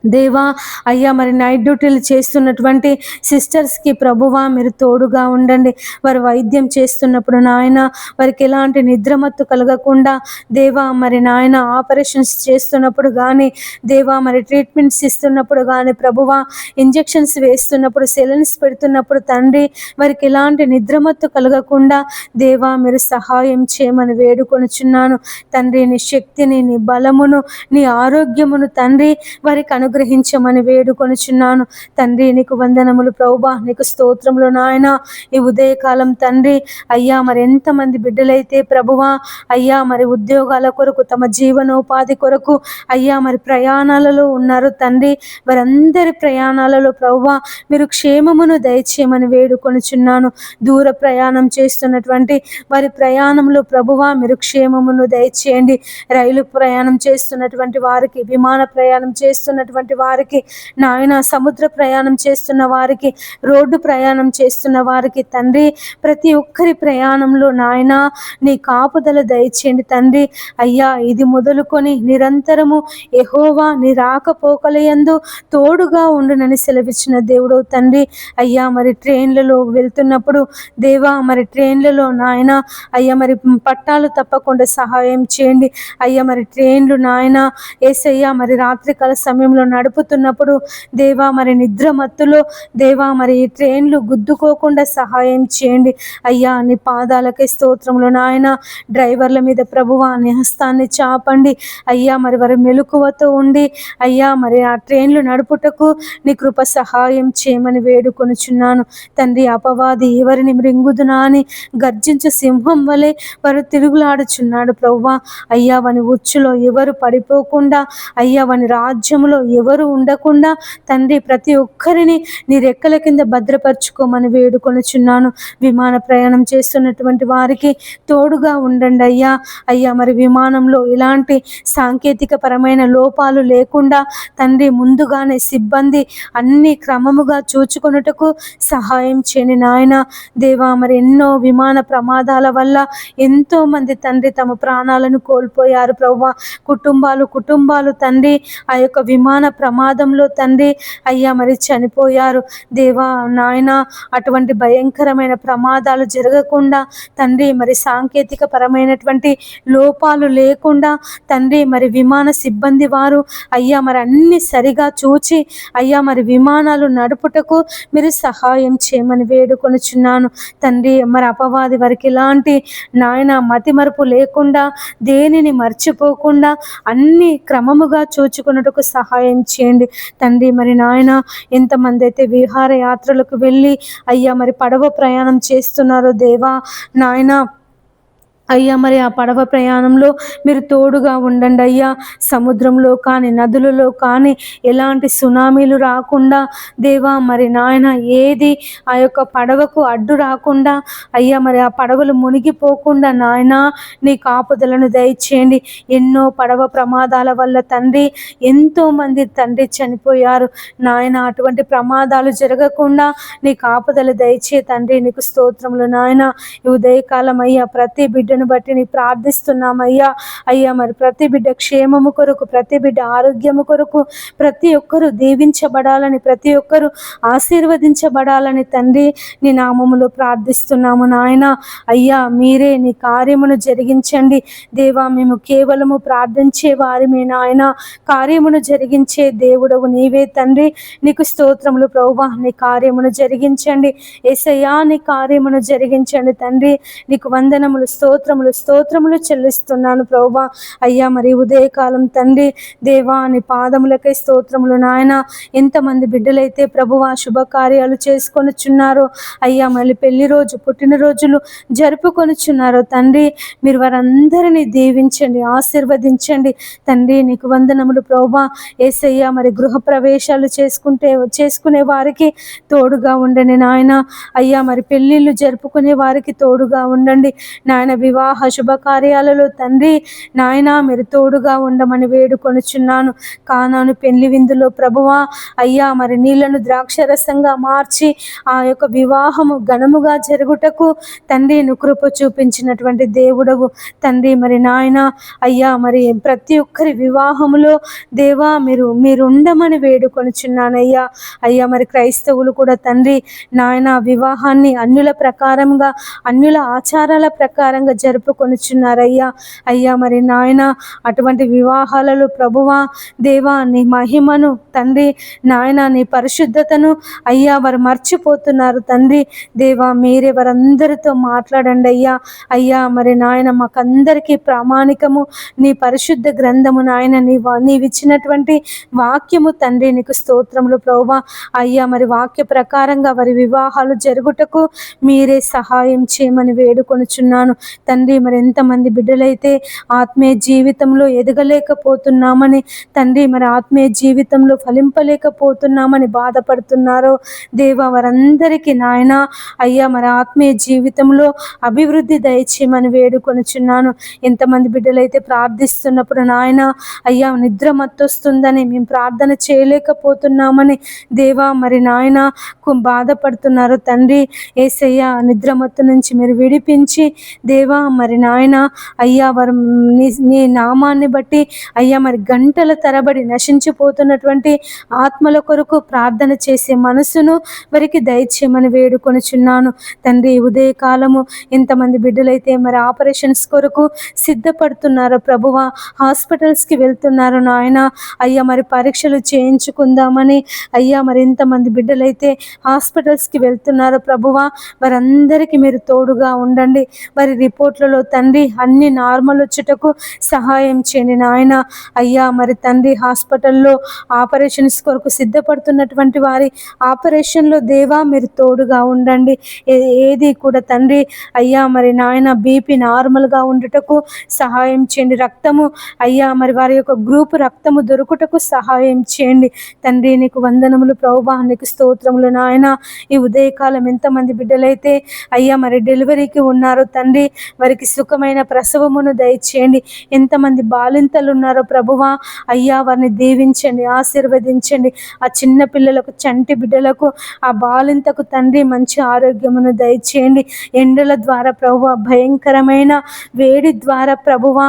దేవా అయ్యా మరి నైట్ డ్యూటీలు చేస్తున్నటువంటి సిస్టర్స్కి ప్రభువా మీరు తోడుగా ఉండండి. వారు వైద్యం చేస్తున్నప్పుడు నాయన వారికి ఎలాంటి నిద్రమత్తు కలగకుండా దేవా మరి నాయన ఆపరేషన్స్ చేస్తున్నప్పుడు కానీ దేవా మరి ట్రీట్మెంట్స్ ఇస్తున్నప్పుడు కానీ ప్రభువా ఇంజెక్షన్స్ వేస్తున్నప్పుడు, సెలైన్స్ పెడుతున్నప్పుడు తండ్రి వారికి ఎలాంటి నిద్రమత్తు కలగకుండా దేవా మీరు సహాయం చేయమని వేడుకొనుచున్నాను తండ్రి. నీ శక్తిని, నీ బలమును, నీ ఆరోగ్యమును తండ్రి వారికి అనుగ్రహించమని వేడుకొనుచున్నాను తండ్రి. నీకు వందనములు ప్రభువా, నీకు స్తోత్రములు నాయన. ఈ ఉదయకాలం తండ్రి అయ్యా మరి ఎంతమంది బిడ్డలైతే ప్రభువా అయ్యా మరి ఉద్యోగాల కొరకు, తమ జీవనోపాధి కొరకు అయ్యా మరి ప్రయాణాలలో ఉన్నారు తండ్రి. వారందరి ప్రయాణాలలో ప్రభువా మీరు క్షేమమును దయచేయమని వేడుకొనుచున్నాను. దూర ప్రయాణం చేస్తున్నటువంటి వారి ప్రయాణంలో ప్రభువా మీరు క్షేమమును దయచేయండి. రైలు ప్రయాణం చేస్తున్నటువంటి వారికి, విమాన ప్రయాణం చేస్తున్నటువంటి వారికి నాయన, సముద్ర ప్రయాణం చేస్తున్న వారికి, రోడ్డు ప్రయాణం చేస్తున్న వారికి తండ్రి, ప్రతి ఒక్కరి ప్రయాణంలో నాయన నీ కాపుదల దయచేయండి తండ్రి. అయ్యా ఇది మొదలుకొని నిరంతరము యెహోవా నీ రాకపోకలయందు తోడుగా ఉండునని సెలవిచ్చిన దేవుడు తండ్రి. అయ్యా మరి ట్రైన్లలో వెళ్తున్నప్పుడు దేవా మరి ట్రైన్లలో నాయన అయ్యా మరి పట్టాలు తప్పకుండా సహాయం చేయండి. అయ్యా మరి ట్రైన్లు నాయన యేసయ్యా మరి రాత్రికాల సమయంలో నడుపుతున్నప్పుడు దేవా మరి నిద్ర మత్తులో దేవా మరి ఈ ట్రైన్లు గుద్దుకోకుండా సహాయం చేయండి. అయ్యా నీ పాదాలకే స్తోత్రములు నాయన. డ్రైవర్ల మీద ప్రభువా నీ హస్తాన్ని చాపండి. అయ్యా మరి వారి మెలకువతో ఉండి అయ్యా మరి ఆ ట్రైన్లు నడుపుటకు నీ కృప సహాయం చేయమని వేడుకొనుచున్నాను తండ్రి. అపవాది ఎవరిని మృంగుదునా అని గర్జించు సింహం వలె వారు తిరుగులాడుచున్నాడు ప్రభువా. అయ్యా వాని ఉచ్చులో ఎవరు పడిపోకుండా, అయ్యా వాని రాజ్యములో ఎవరు ఉండకుండా తండ్రి ప్రతి ఒక్కరిని నీ రెక్కల కింద భద్రపరచుకోమని వేడుకొనుచున్నాను. విమాన ప్రయాణం చేస్తున్నటువంటి వారికి తోడుగా ఉండండి అయ్యా. అయ్యా మరి విమానంలో ఇలాంటి సాంకేతిక పరమైన లోపాలు లేకుండా తండ్రి ముందుగానే సిబ్బంది అన్ని క్రమముగా చూచుకొనుటకు సహాయం చేయని నాయన. దేవా మరి ఎన్నో విమాన ప్రమాదాల వల్ల ఎంతో మంది తండ్రి తమ ప్రాణాలను కోల్పోయారు ప్రభువా. కుటుంబాలు తండ్రి ఆ యొక్క విమాన ప్రమాదంలో తండ్రి అయ్యా మరి చనిపోయారు దేవా నాయన. అటువంటి భయంకరమైన ప్రమాదాలు జరగకుండా తండ్రి మరి సాంకేతిక పరమైనటువంటి లోపాలు లేకుండా తండ్రి మరి విమాన సిబ్బంది వారు అయ్యా మరి అన్ని సరిగా చూచి అయ్యా మరి విమానాలు నడుపుటకు మీరు సహాయం చేయమని వేడుకొనుచున్నాను తండ్రి. మరి అపవాది వారికి ఇలాంటి నాయన మతిమరుపు లేకుండా, దేనిని మర్చిపోకుండా అన్ని క్రమముగా చూచుకున్నట్టుకు సహాయం చేయండి తండ్రి. మరి నాయన ఎంతమంది అయితే విహార యాత్రలకు వెళ్ళి అయ్యా మరి పడవ ప్రయాణం చేస్తున్నారో దేవా నాయన. అయ్యా మరి ఆ పడవ ప్రయాణంలో మీరు తోడుగా ఉండండి అయ్యా. సముద్రంలో కానీ నదులలో కానీ ఎలాంటి సునామీలు రాకుండా దేవా మరి నాయన ఏది ఆ యొక్క పడవకు అడ్డు రాకుండా అయ్యా మరి ఆ పడవలు మునిగిపోకుండా నాయన నీ కాపుదలను దయచేయండి. ఎన్నో పడవ ప్రమాదాల వల్ల తండ్రి ఎంతోమంది తండ్రి చనిపోయారు నాయన. అటువంటి ప్రమాదాలు జరగకుండా నీ కాపుదల దయచే తండ్రి. నీకు స్తోత్రములు నాయన. ఈ ఉదయకాలం అయ్యా ప్రతి బిడ్డను బట్టి నీ ప్రార్థిస్తున్నామయ్యా. అయ్యా మరి ప్రతి బిడ్డ క్షేమము కొరకు, ప్రతి బిడ్డ ఆరోగ్యము కొరకు, ప్రతి ఒక్కరూ దీవించబడాలని, ప్రతి ఒక్కరూ ఆశీర్వదించబడాలని తండ్రి నీ నామములో ప్రార్థిస్తున్నాము నాయన. అయ్యా మీరే నీ కార్యమును జరిగించండి దేవా. మేము కేవలము ప్రార్థించే వారిమే నాయన. కార్యమును జరిగించే దేవుడవు నీవే తండ్రి. నీకు స్తోత్రములు ప్రభువా. నీ కార్యమును జరిగించండి యేసయ్యా. నీ కార్యమును జరిగించండి తండ్రి. నీకు వందనములు, స్తోత్రములు చెల్లిస్తున్నాను ప్రభువా. అయ్యా మరి ఉదయకాలం తండ్రి దేవా నీ పాదములకై స్తోత్రములు నాయన. ఎంతమంది బిడ్డలైతే ప్రభువా శుభకార్యాలు చేసుకొనుచున్నారో అయ్యా మళ్ళీ పెళ్లి రోజు, పుట్టినరోజులు జరుపుకొనుచున్నారో తండ్రి మీరు వారందరినీ దీవించండి, ఆశీర్వదించండి తండ్రి. నీకు వందనములు ప్రభువా. యేసయ్యా మరి గృహ ప్రవేశాలు చేసుకునే వారికి తోడుగా ఉండండి నాయన. అయ్యా మరి పెళ్ళిళ్ళు జరుపుకునే వారికి తోడుగా ఉండండి నాయన. వివాహ శుభకార్యాలలో తండ్రి నాయన మీరు తోడుగా ఉండమని వేడుకొనుచున్నాను. కానాను పెళ్లి విందులో ప్రభువా అయ్యా మరి నీళ్లను ద్రాక్షరసంగా మార్చి ఆ యొక్క వివాహము ఘనముగా జరుగుటకు తండ్రి నువ్వు కృప చూపించినటువంటి దేవుడవు తండ్రి. మరి నాయన అయ్యా మరి ప్రతి ఒక్కరి వివాహములో దేవా మీరు ఉండమని వేడుకొనుచున్నానయ్యా. అయ్యా మరి క్రైస్తవులు కూడా తండ్రి నాయన వివాహాన్ని అన్యుల ప్రకారంగా, అన్యుల ఆచారాల ప్రకారంగా జరుపుకొనుచున్నారయ్యా. అయ్యా మరి నాయన అటువంటి వివాహాలలో ప్రభువా దేవా నీ మహిమను తండ్రి నాయన నీ పరిశుద్ధతను అయ్యా వారు మర్చిపోతున్నారు తండ్రి. దేవా మీరే వారందరితో మాట్లాడండి అయ్యా. అయ్యా మరి నాయన మాకందరికీ ప్రామాణికము నీ పరిశుద్ధ గ్రంథము నాయన నీవిచ్చినటువంటి వాక్యము తండ్రి. నీకు స్తోత్రములు ప్రభువా. అయ్యా మరి వాక్య ప్రకారంగా వారి వివాహాలు జరుగుటకు మీరే సహాయం చేయమని వేడుకొనుచున్నాను తండ్రి. మరి ఎంతమంది బిడ్డలైతే ఆత్మీయ జీవితంలో ఎదగలేకపోతున్నామని తండ్రి, మరి ఆత్మీయ జీవితంలో ఫలింపలేకపోతున్నామని బాధపడుతున్నారో దేవా వారందరికీ నాయన అయ్యా మరి ఆత్మీయ జీవితంలో అభివృద్ధి దయచేయమని వేడుకొనుచున్నాను. ఎంతమంది బిడ్డలైతే ప్రార్థిస్తున్నప్పుడు నాయన అయ్యా నిద్ర మత్తొస్తుందని మేము ప్రార్థన చేయలేకపోతున్నామని దేవా మరి నాయన బాధపడుతున్నారు తండ్రి. యేసయ్యా నిద్రమత్తు నుంచి మీరు విడిపించి దేవా మరి నాయన అయ్యా వారు నీ నామాన్ని బట్టి అయ్యా మరి గంటల తరబడి నశించిపోతున్నటువంటి ఆత్మల కొరకు ప్రార్థన చేసే మనసును వారికి దయచేయమని వేడుకొనుచున్నాను తండ్రి. ఉదయకాలము ఎంతమంది బిడ్డలైతే మరి ఆపరేషన్స్ కొరకు సిద్ధపడుతున్నారో ప్రభువా, హాస్పిటల్స్కి వెళ్తున్నారు నాయన అయ్యా మరి పరీక్షలు చేయించుకుందామని అయ్యా మరి ఎంతమంది బిడ్డలైతే హాస్పిటల్స్కి వెళ్తున్నారో ప్రభువా వారందరికీ మీరు తోడుగా ఉండండి. వారి రిపోర్ట్లలో తండ్రి అన్ని నార్మల్ వచ్చుటకు సహాయం చేయండి నాయన. అయ్యా మరి తండ్రి హాస్పిటల్లో ఆపరేషన్స్ కొరకు సిద్ధపడుతున్నటువంటి వారి ఆపరేషన్లో దేవా మీరు తోడుగా ఉండండి. ఏది కూడా తండ్రి అయ్యా మరి నాయన బీపీ నార్మల్గా ఉండుటకు సహాయం చేయండి. రక్తము అయ్యా మరి వారి యొక్క గ్రూప్ రక్తము దొరుకుటకు సహాయం చేయండి తండ్రి. నీకు వందనములు ప్రభువా, నీకు స్తోత్రములు నాయన. ఈ ఉదయకాలం ఎంతమంది బిడ్డలైతే అయ్యా మరి డెలివరీకి ఉన్నారో తండ్రి వారికి సుఖమైన ప్రసవమును దయచేయండి. ఎంతమంది బాలింతలు ఉన్నారో ప్రభువా అయ్యా వారిని దీవించండి, ఆశీర్వదించండి. ఆ చిన్న పిల్లలకు చంటి బిడ్డలకు ఆ బాలింతకు తండ్రి మంచి ఆరోగ్యమును దయచేయండి. ఎండల ద్వారా ప్రభువా భయంకరమైన వేడి ద్వారా ప్రభువా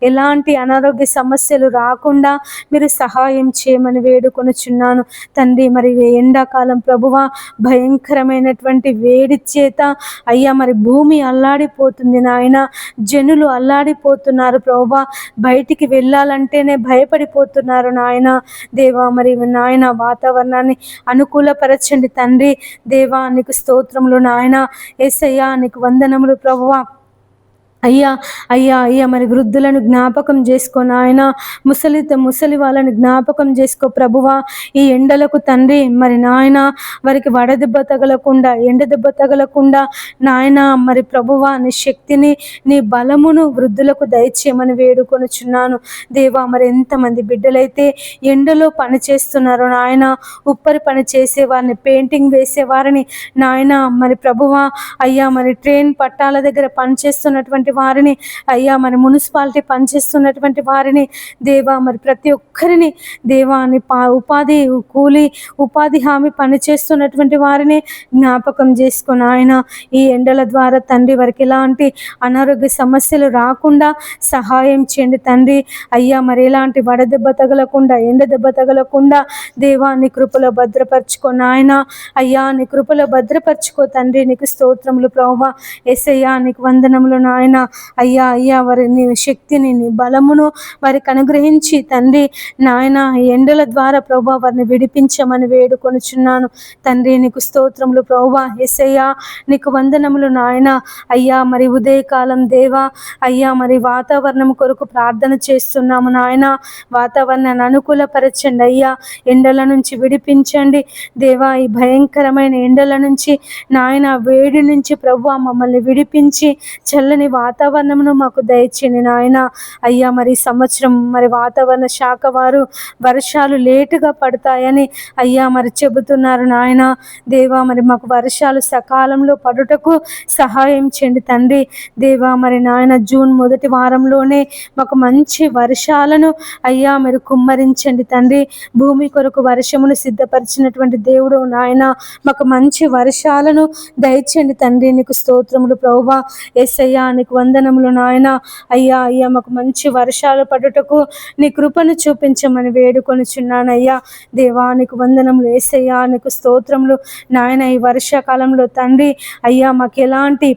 ఎలాంటి అనారోగ్య సమస్యలు రాకుండా మీరు సహాయం చేయమని వేడుకొనుచున్నాను తండ్రి. మరి ఎండాకాలం ప్రభువా భయంకరమైనటువంటి వేడి చేత అయ్యా మరి భూమి అల్లాడిపోతుంది నాయన. జనులు అల్లాడిపోతున్నారు ప్రభువా, బయటికి వెళ్ళాలంటేనే భయపడిపోతున్నారు నాయన. దేవా మరి నాయన వాతావరణాన్ని అనుకూలపరచండి తండ్రి. దేవా నీకు స్తోత్రములు నాయన. యేసయ్యా నీకు వందనములు ప్రభువా. అయ్యా అయ్యా అయ్యా మరి వృద్ధులను జ్ఞాపకం చేసుకో నాయన. ముసలి వాళ్ళని జ్ఞాపకం చేసుకో ప్రభువా. ఈ ఎండలకు తండ్రి మరి నాయన వారికి వడదెబ్బ తగలకుండా ఎండ దెబ్బ తగలకుండా నాయన మరి ప్రభువా నీ శక్తిని నీ బలమును వృద్ధులకు దయచేయమని వేడుకొనుచున్నాను దేవా. మరి ఎంతమంది బిడ్డలైతే ఎండలో పని చేస్తున్నారో నాయన, ఉప్పరి పని చేసేవారిని, పెయింటింగ్ వేసేవారిని నాయన మరి ప్రభువా అయ్యా మరి ట్రైన్ పట్టాల దగ్గర పనిచేస్తున్నటువంటి వారిని అయ్యా మరి మున్సిపాలిటీ పనిచేస్తున్నటువంటి వారిని దేవా మరి ప్రతి ఒక్కరిని దేవా అని ఉపాధి హామీ పనిచేస్తున్నటువంటి వారిని జ్ఞాపకం చేసుకుని ఆయన ఈ ఎండల ద్వారా తండ్రి వారికి ఎలాంటి అనారోగ్య సమస్యలు రాకుండా సహాయం చేయండి తండ్రి. అయ్యా మరి ఎలాంటి వడదెబ్బ తగలకుండా ఎండ దెబ్బ తగలకుండా దేవా నీ కృపలో భద్రపరచుకో నాయన. అయ్యా నీ కృపలో భద్రపరచుకో తండ్రి. నీకు స్తోత్రములు ప్రభువా. యేసయ్యా నీకు వందనములు నాయన. అయ్యా అయ్యా వారి నీ శక్తిని నీ బలమును వారికి అనుగ్రహించి తండ్రి నాయన ఎండల ద్వారా ప్రభువా వారిని విడిపించమని వేడుకొనుచున్నాను తండ్రి. నీకు స్తోత్రములు ప్రభువా. యేసయ్యా నీకు వందనములు నాయన. అయ్యా మరి ఉదయకాలం దేవా అయ్యా మరి వాతావరణం కొరకు ప్రార్థన చేస్తున్నాము నాయన. వాతావరణాన్ని అనుకూలపరచండి అయ్యా. ఎండల నుంచి విడిపించండి దేవా. ఈ భయంకరమైన ఎండల నుంచి నాయన వేడి నుంచి ప్రభువా మమ్మల్ని విడిపించి చల్లని వాతావరణమును మాకు దయచేయండి నాయన. అయ్యా మరి సంవత్సరం మరి వాతావరణ శాఖ వారు వర్షాలు లేటుగా పడతాయని అయ్యా మరి చెబుతున్నారు నాయన. దేవా మరి మాకు వర్షాలు సకాలంలో పడుటకు సహాయం చేయండి తండ్రి. దేవా మరి నాయన జూన్ మొదటి వారంలోనే మాకు మంచి వర్షాలను అయ్యా మరి కుమ్మరించండి తండ్రి. భూమి కొరకు వర్షమును సిద్ధపరిచినటువంటి దేవుడు నాయన మాకు మంచి వర్షాలను దయచేయండి తండ్రి. నీకు స్తోత్రములు ప్రభువా. యేసయ్యా నీకు వందనములు నాయన. అయ్యా అయ్యా మాకు మంచి వర్షాలు పడుటకు నీ కృపను చూపించమని వేడుకొనుచున్నానయ్యా. దేవా నీకు వందనములు. యేసయ్యా నీకు స్తోత్రములు నాయన. ఈ వర్షాకాలంలో తండ్రి అయ్యా మాకు ఎలాంటి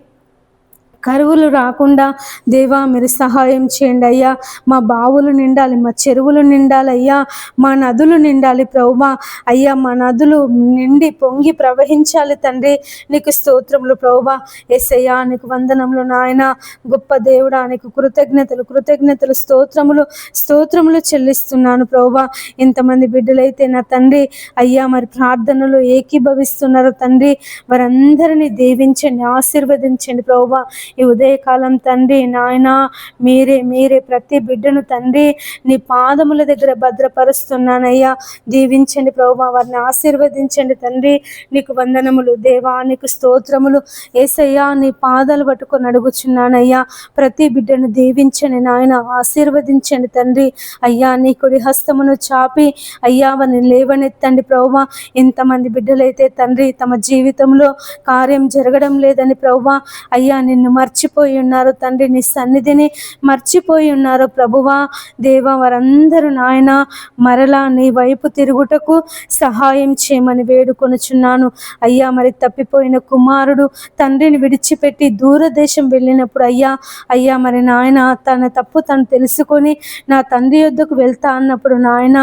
కరువులు రాకుండా దేవా మీరు సహాయం చేయండి అయ్యా. మా బావులు నిండాలి, మా చెరువులు నిండాలి అయ్యా, మా నదులు నిండాలి ప్రభువా. అయ్యా మా నదులు నిండి పొంగి ప్రవహించాలి తండ్రి. నీకు స్తోత్రములు ప్రభువా. యేసయ్యా నీకు వందనములు నాయన. గొప్ప దేవుడా నీకు కృతజ్ఞతలు కృతజ్ఞతలు స్తోత్రములు చెల్లిస్తున్నాను ప్రభువా. ఇంతమంది బిడ్డలైతే నా తండ్రి అయ్యా మరి ప్రార్థనలు ఏకీభవిస్తున్నారు తండ్రి. వారందరినీ దీవించండి, ఆశీర్వదించండి ప్రభువా. ఈ ఉదయకాలం తండ్రి నాయన మీరే ప్రతి బిడ్డను తండ్రి నీ పాదముల దగ్గర భద్రపరుస్తున్నానయ్యా. దీవించండి ప్రభువా, వారిని ఆశీర్వదించండి తండ్రి. నీకు వందనములు దేవా, నీకు స్తోత్రములు యేసయ్యా. నీ పాదాలు పట్టుకొని అడుగుచున్నానయ్యా. ప్రతి బిడ్డను దీవించండి నాయన, ఆశీర్వదించండి తండ్రి. అయ్యా నీ కుడి హస్తమును చాపి అయ్యా వారిని లేవనెత్తండి ప్రభువా. ఇంతమంది బిడ్డలైతే తండ్రి తమ జీవితంలో కార్యం జరగడం లేదని ప్రభువా అయ్యా నిన్ను మర్చిపోయి ఉన్నారు తండ్రి, నీ సన్నిధిని మర్చిపోయి ఉన్నారు ప్రభువా. దేవా వారందరూ నాయన మరలా నీ వైపు తిరుగుటకు సహాయం చేయమని వేడుకొనుచున్నాను అయ్యా. మరి తప్పిపోయిన కుమారుడు తండ్రిని విడిచిపెట్టి దూరదేశం వెళ్ళినప్పుడు అయ్యా మరి నాయన తన తప్పు తను తెలుసుకొని నా తండ్రి యొద్దకు వెళ్తా అన్నప్పుడు నాయన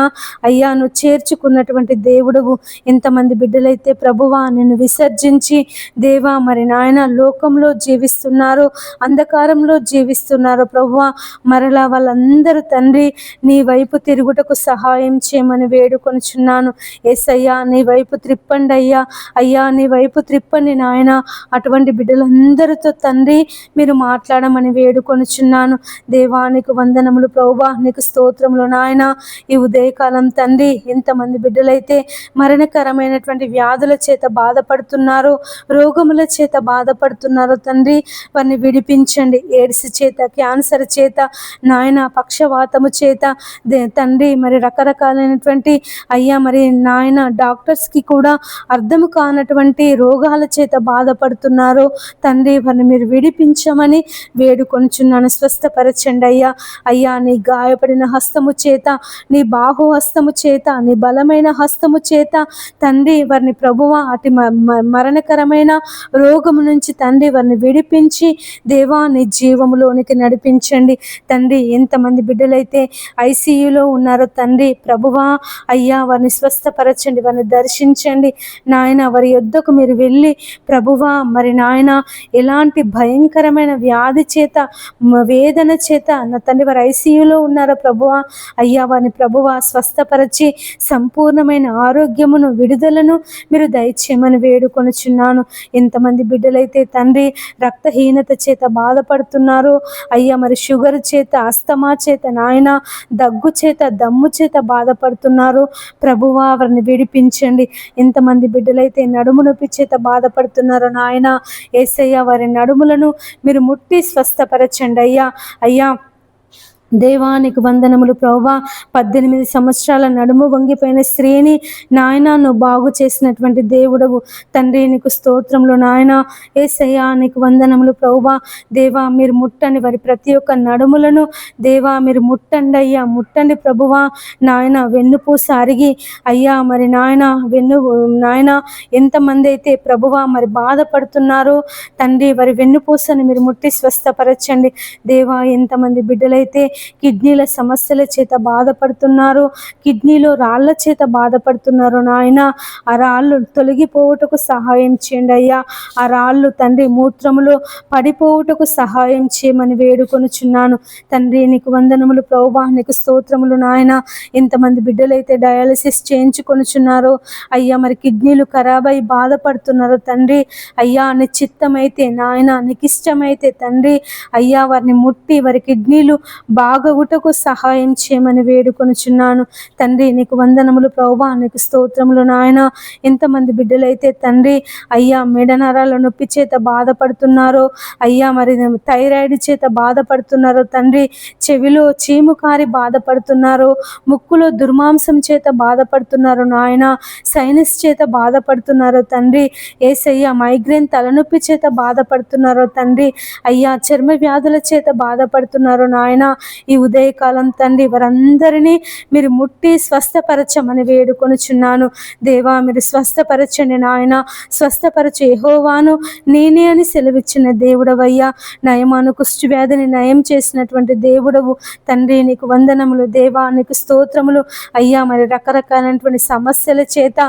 అయ్యా నువ్వు చేర్చుకున్నటువంటి దేవుడువు. ఇంతమంది బిడ్డలైతే ప్రభువా నిన్ను విసర్జించి దేవా మరి నాయన లోకంలో జీవిస్తున్నారు, అంధకారంలో జీవిస్తున్నారు ప్రభువా. మరలా వాళ్ళందరూ తండ్రి నీ వైపు తిరుగుటకు సహాయం చేయమని వేడుకొనుచున్నాను యేసయ్యా. నీ వైపు త్రిప్పండి అయ్యా నీ వైపు త్రిప్పండి నాయన. అటువంటి బిడ్డలందరితో తండ్రి మీరు మాట్లాడమని వేడుకొనుచున్నాను దేవానికి వందనములు ప్రభువా. నీకు స్తోత్రములు నాయన. ఈ ఉదయకాలం తండ్రి ఎంతమంది బిడ్డలైతే మరణకరమైనటువంటి వ్యాధుల చేత బాధపడుతున్నారో, రోగముల చేత బాధపడుతున్నారో తండ్రి వారిని విడిపించండి. ఎయిడ్స్ చేత, క్యాన్సర్ చేత నాయన, పక్షవాతము చేత తండ్రి మరి రకరకాలైనటువంటి అయ్యా మరి నాయన డాక్టర్స్కి కూడా అర్థం కానటువంటి రోగాల చేత బాధపడుతున్నారు తండ్రి. వారిని మీరు విడిపించమని వేడుకొనుచున్నాను. స్వస్థపరచండి అయ్యా. నీ గాయపడిన హస్తము చేత, నీ బాహు హస్తము చేత, నీ బలమైన హస్తము చేత తండ్రి వారిని ప్రభువా అతి మరణకరమైన రోగము నుంచి తండ్రి వారిని విడిపించి దేవా నీ జీవములోనికి నడిపించండి తండ్రి. ఎంతమంది బిడ్డలైతే ఐసీయూలో ఉన్నారో తండ్రి ప్రభువా అయ్యా వారిని స్వస్థపరచండి, వారిని దర్శించండి నాయన. వారి యొద్దకు మీరు వెళ్ళి ప్రభువా మరి నాయన ఎలాంటి భయంకరమైన వ్యాధి చేత, వేదన చేత నా తండ్రి వారు ఐసీయూలో ఉన్నారో ప్రభువా అయ్యా వారిని ప్రభువా స్వస్థపరచి సంపూర్ణమైన ఆరోగ్యమును, విడుదలను మీరు దయచేయమని వేడుకొనుచున్నాను. ఎంతమంది బిడ్డలైతే తండ్రి రక్తహీనత చేత బాధపడుతున్నారు అయ్యా మరి షుగర్ చేత, అస్తమా చేత నాయన, దగ్గు చేత, దమ్ము చేత బాధపడుతున్నారు ప్రభువా వారిని విడిపించండి. ఎంతమంది బిడ్డలైతే నడుము నొప్పి చేత బాధపడుతున్నారో నాయన యేసయ్య వారి నడుములను మీరు ముట్టి స్వస్థపరచండి అయ్యా. దేవానికి వందనములు ప్రభువా. 18 సంవత్సరాల నడుము వంగిపోయిన స్త్రీని నాయన నువ్వు బాగు చేసినటువంటి దేవుడవు తండ్రి. నీకు స్తోత్రములు నాయన. యేసయ్యా నీకు వందనములు ప్రభువా. దేవా మీరు ముట్టండి వారి ప్రతి ఒక్క నడుములను దేవా మీరు ముట్టండి అయ్యా, ముట్టండి ప్రభువా నాయన. వెన్నుపూస అరిగి అయ్యా మరి నాయన నాయన ఎంతమంది అయితే ప్రభువా మరి బాధపడుతున్నారో తండ్రి వారి వెన్నుపూసని మీరు ముట్టి స్వస్థపరచండి దేవా. ఎంతమంది బిడ్డలైతే కిడ్నీల సమస్యల చేత బాధపడుతున్నారు, కిడ్నీలో రాళ్ల చేత బాధపడుతున్నారు నాయన. ఆ రాళ్ళు తొలగిపోవుటకు సహాయం చేయండి అయ్యా. ఆ రాళ్ళు తండ్రి మూత్రములో పడిపోవుటకు సహాయం చేయమని వేడుకొనుచున్నాను తండ్రి. నీకు వందనములు ప్రభువా. నీకు స్తోత్రములు నాయన. ఎంతమంది బిడ్డలైతే డయాలసిస్ చేయించుకొనుచున్నారో అయ్యా మరి కిడ్నీలు ఖరాబై బాధపడుతున్నారు తండ్రి అయ్యా. నీ చిత్తమైతే నాయన, నీకు ఇష్టమైతే తండ్రి అయ్యా వారిని ముట్టి వారి కిడ్నీలు బాగవుటకు సహాయం చేయమని వేడుకొనుచున్నాను తండ్రి. నీకు వందనములు ప్రభువా. నీకు స్తోత్రములు నాయన. ఎంతమంది బిడ్డలైతే తండ్రి అయ్యా మెడ నరాల నొప్పి చేత బాధపడుతున్నారో అయ్యా మరి థైరాయిడ్ చేత బాధపడుతున్నారో తండ్రి, చెవిలో చీము కారి బాధపడుతున్నారో, ముక్కులో దుర్మాంసం చేత బాధపడుతున్నారు నాయన, సైనస్ చేత బాధపడుతున్నారో తండ్రి యేసయ్య, మైగ్రేన్ తలనొప్పి చేత బాధపడుతున్నారో తండ్రి అయ్యా, చర్మ వ్యాధుల చేత బాధపడుతున్నారో నాయన ఈ ఉదయకాలం తండ్రి వారందరినీ మీరు ముట్టి స్వస్థపరచమని వేడుకొనుచున్నాను. దేవా మీరు స్వస్థపరచండి నాయన. స్వస్థపరచు యెహోవాను నేనే అని సెలవిచ్చిన దేవుడవయ్యా. నయమాను కుష్టి వ్యాధిని నయం చేసినటువంటి దేవుడవు తండ్రి, నీకు వందనములు దేవా, నీకు స్తోత్రములు అయ్యా. మరి రకరకాలైనటువంటి సమస్యల చేత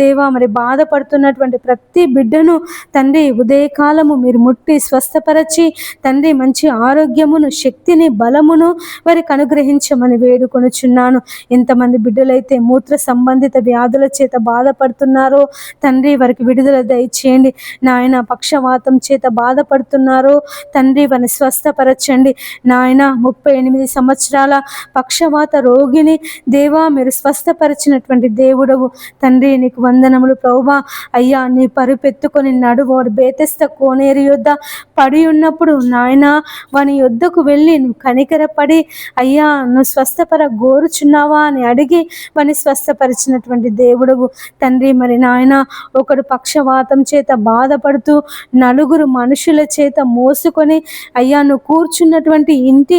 దేవా మరి బాధపడుతున్నటువంటి ప్రతి బిడ్డను తండ్రి ఉదయకాలము మీరు ముట్టి స్వస్థపరచి తండ్రి మంచి ఆరోగ్యమును, శక్తిని, బలమును వారికి అనుగ్రహించమని వేడుకొనుచున్నాను. ఎంతమంది బిడ్డలైతే మూత్ర సంబంధిత వ్యాధుల చేత బాధపడుతున్నారో తండ్రి వారికి విడుదల దయచేయండి నాయన. పక్షవాతం చేత బాధపడుతున్నారో తండ్రి వారిని స్వస్థపరచండి నాయన. 38 సంవత్సరాల పక్షవాత రోగిని దేవా మీరు స్వస్థపరిచినటువంటి దేవుడవు తండ్రి, నీకు వందనములు ప్రభువా. అయ్యా నీ పరుపెత్తుకొని నడువోడు బేతెస్త కోనేరు యొద్ద పడి ఉన్నప్పుడు నాయన వాని యొద్దకు వెళ్ళి నువ్వు కనికరపడి అయ్యా నువ్వు స్వస్థపర గోరుచున్నావా అని అడిగి వాని స్వస్థపరిచినటువంటి దేవుడవు తండ్రి. మరి నాయన ఒకడు పక్షవాతం చేత బాధపడుతూ నలుగురు మనుషుల చేత మోసుకొని అయ్యా నువ్వు కూర్చున్నటువంటి ఇంటి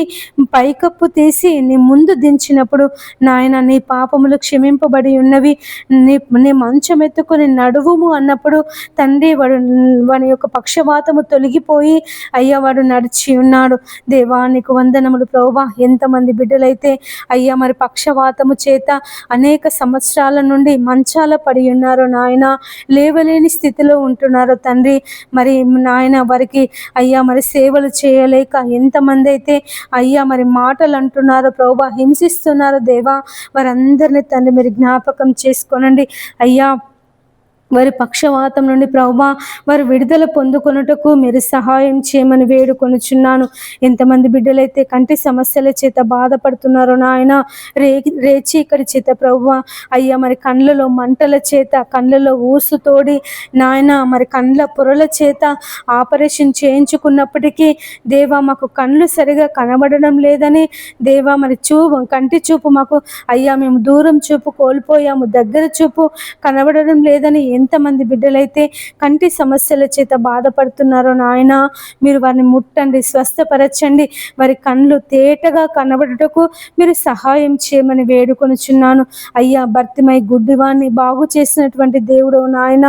పైకప్పు తీసి నీ ముందు దించినప్పుడు నాయన నీ పాపములు క్షమింపబడి ఉన్నవి, నీ మంచం ఎత్తుకొని నడువుము అన్నప్పుడు తండ్రి వాడి యొక్క పక్షవాతము తొలగిపోయి అయ్యా వాడు నడిచి ఉన్నాడు. దేవా నీకు వందనములు ప్రభువా. ఎంతమంది బిడ్డలైతే అయ్యా మరి పక్షవాతము చేత అనేక సంవత్సరాల నుండి మంచాల పడి ఉన్నారో నాయన, లేవలేని స్థితిలో ఉంటున్నారో తండ్రి. మరి నాయన వారికి అయ్యా మరి సేవలు చేయలేక ఎంతమంది అయితే అయ్యా మరి మాటలు అంటున్నారో ప్రభువా, హింసిస్తున్నారో దేవా, వారందరినీ తండ్రి మీరు జ్ఞాపకం చేసుకోనండి అయ్యా. వారి పక్షవాతం నుండి ప్రభువా వారు విడుదల పొందుకొనుటకు మీరు సహాయం చేయమని వేడుకొనుచున్నాను. ఎంతమంది బిడ్డలైతే కంటి సమస్యల చేత బాధపడుతున్నారో నాయన, రేచీకటి చేత ప్రభువా అయ్యా మరి కండ్లలో మంటల చేత, కండ్లలో ఊసు తోడి నాయన మరి కండ్ల పొరల చేత ఆపరేషన్ చేయించుకున్నప్పటికీ దేవా మాకు కళ్ళు సరిగా కనబడడం లేదని దేవా మరి కంటి చూపు మాకు అయ్యా మేము దూరం చూపు కోల్పోయాము, దగ్గర చూపు కనబడడం లేదని ఎంతమంది బిడ్డలైతే కంటి సమస్యల చేత బాధపడుతున్నారో నాయన, మీరు వారిని ముట్టండి, స్వస్థపరచండి. వారి కళ్ళు తేటగా కనబడుటకు మీరు సహాయం చేయమని వేడుకొనుచున్నాను అయ్యా. భర్తిమై గుడ్డివాన్ని బాగు చేసినటువంటి దేవుడు నాయన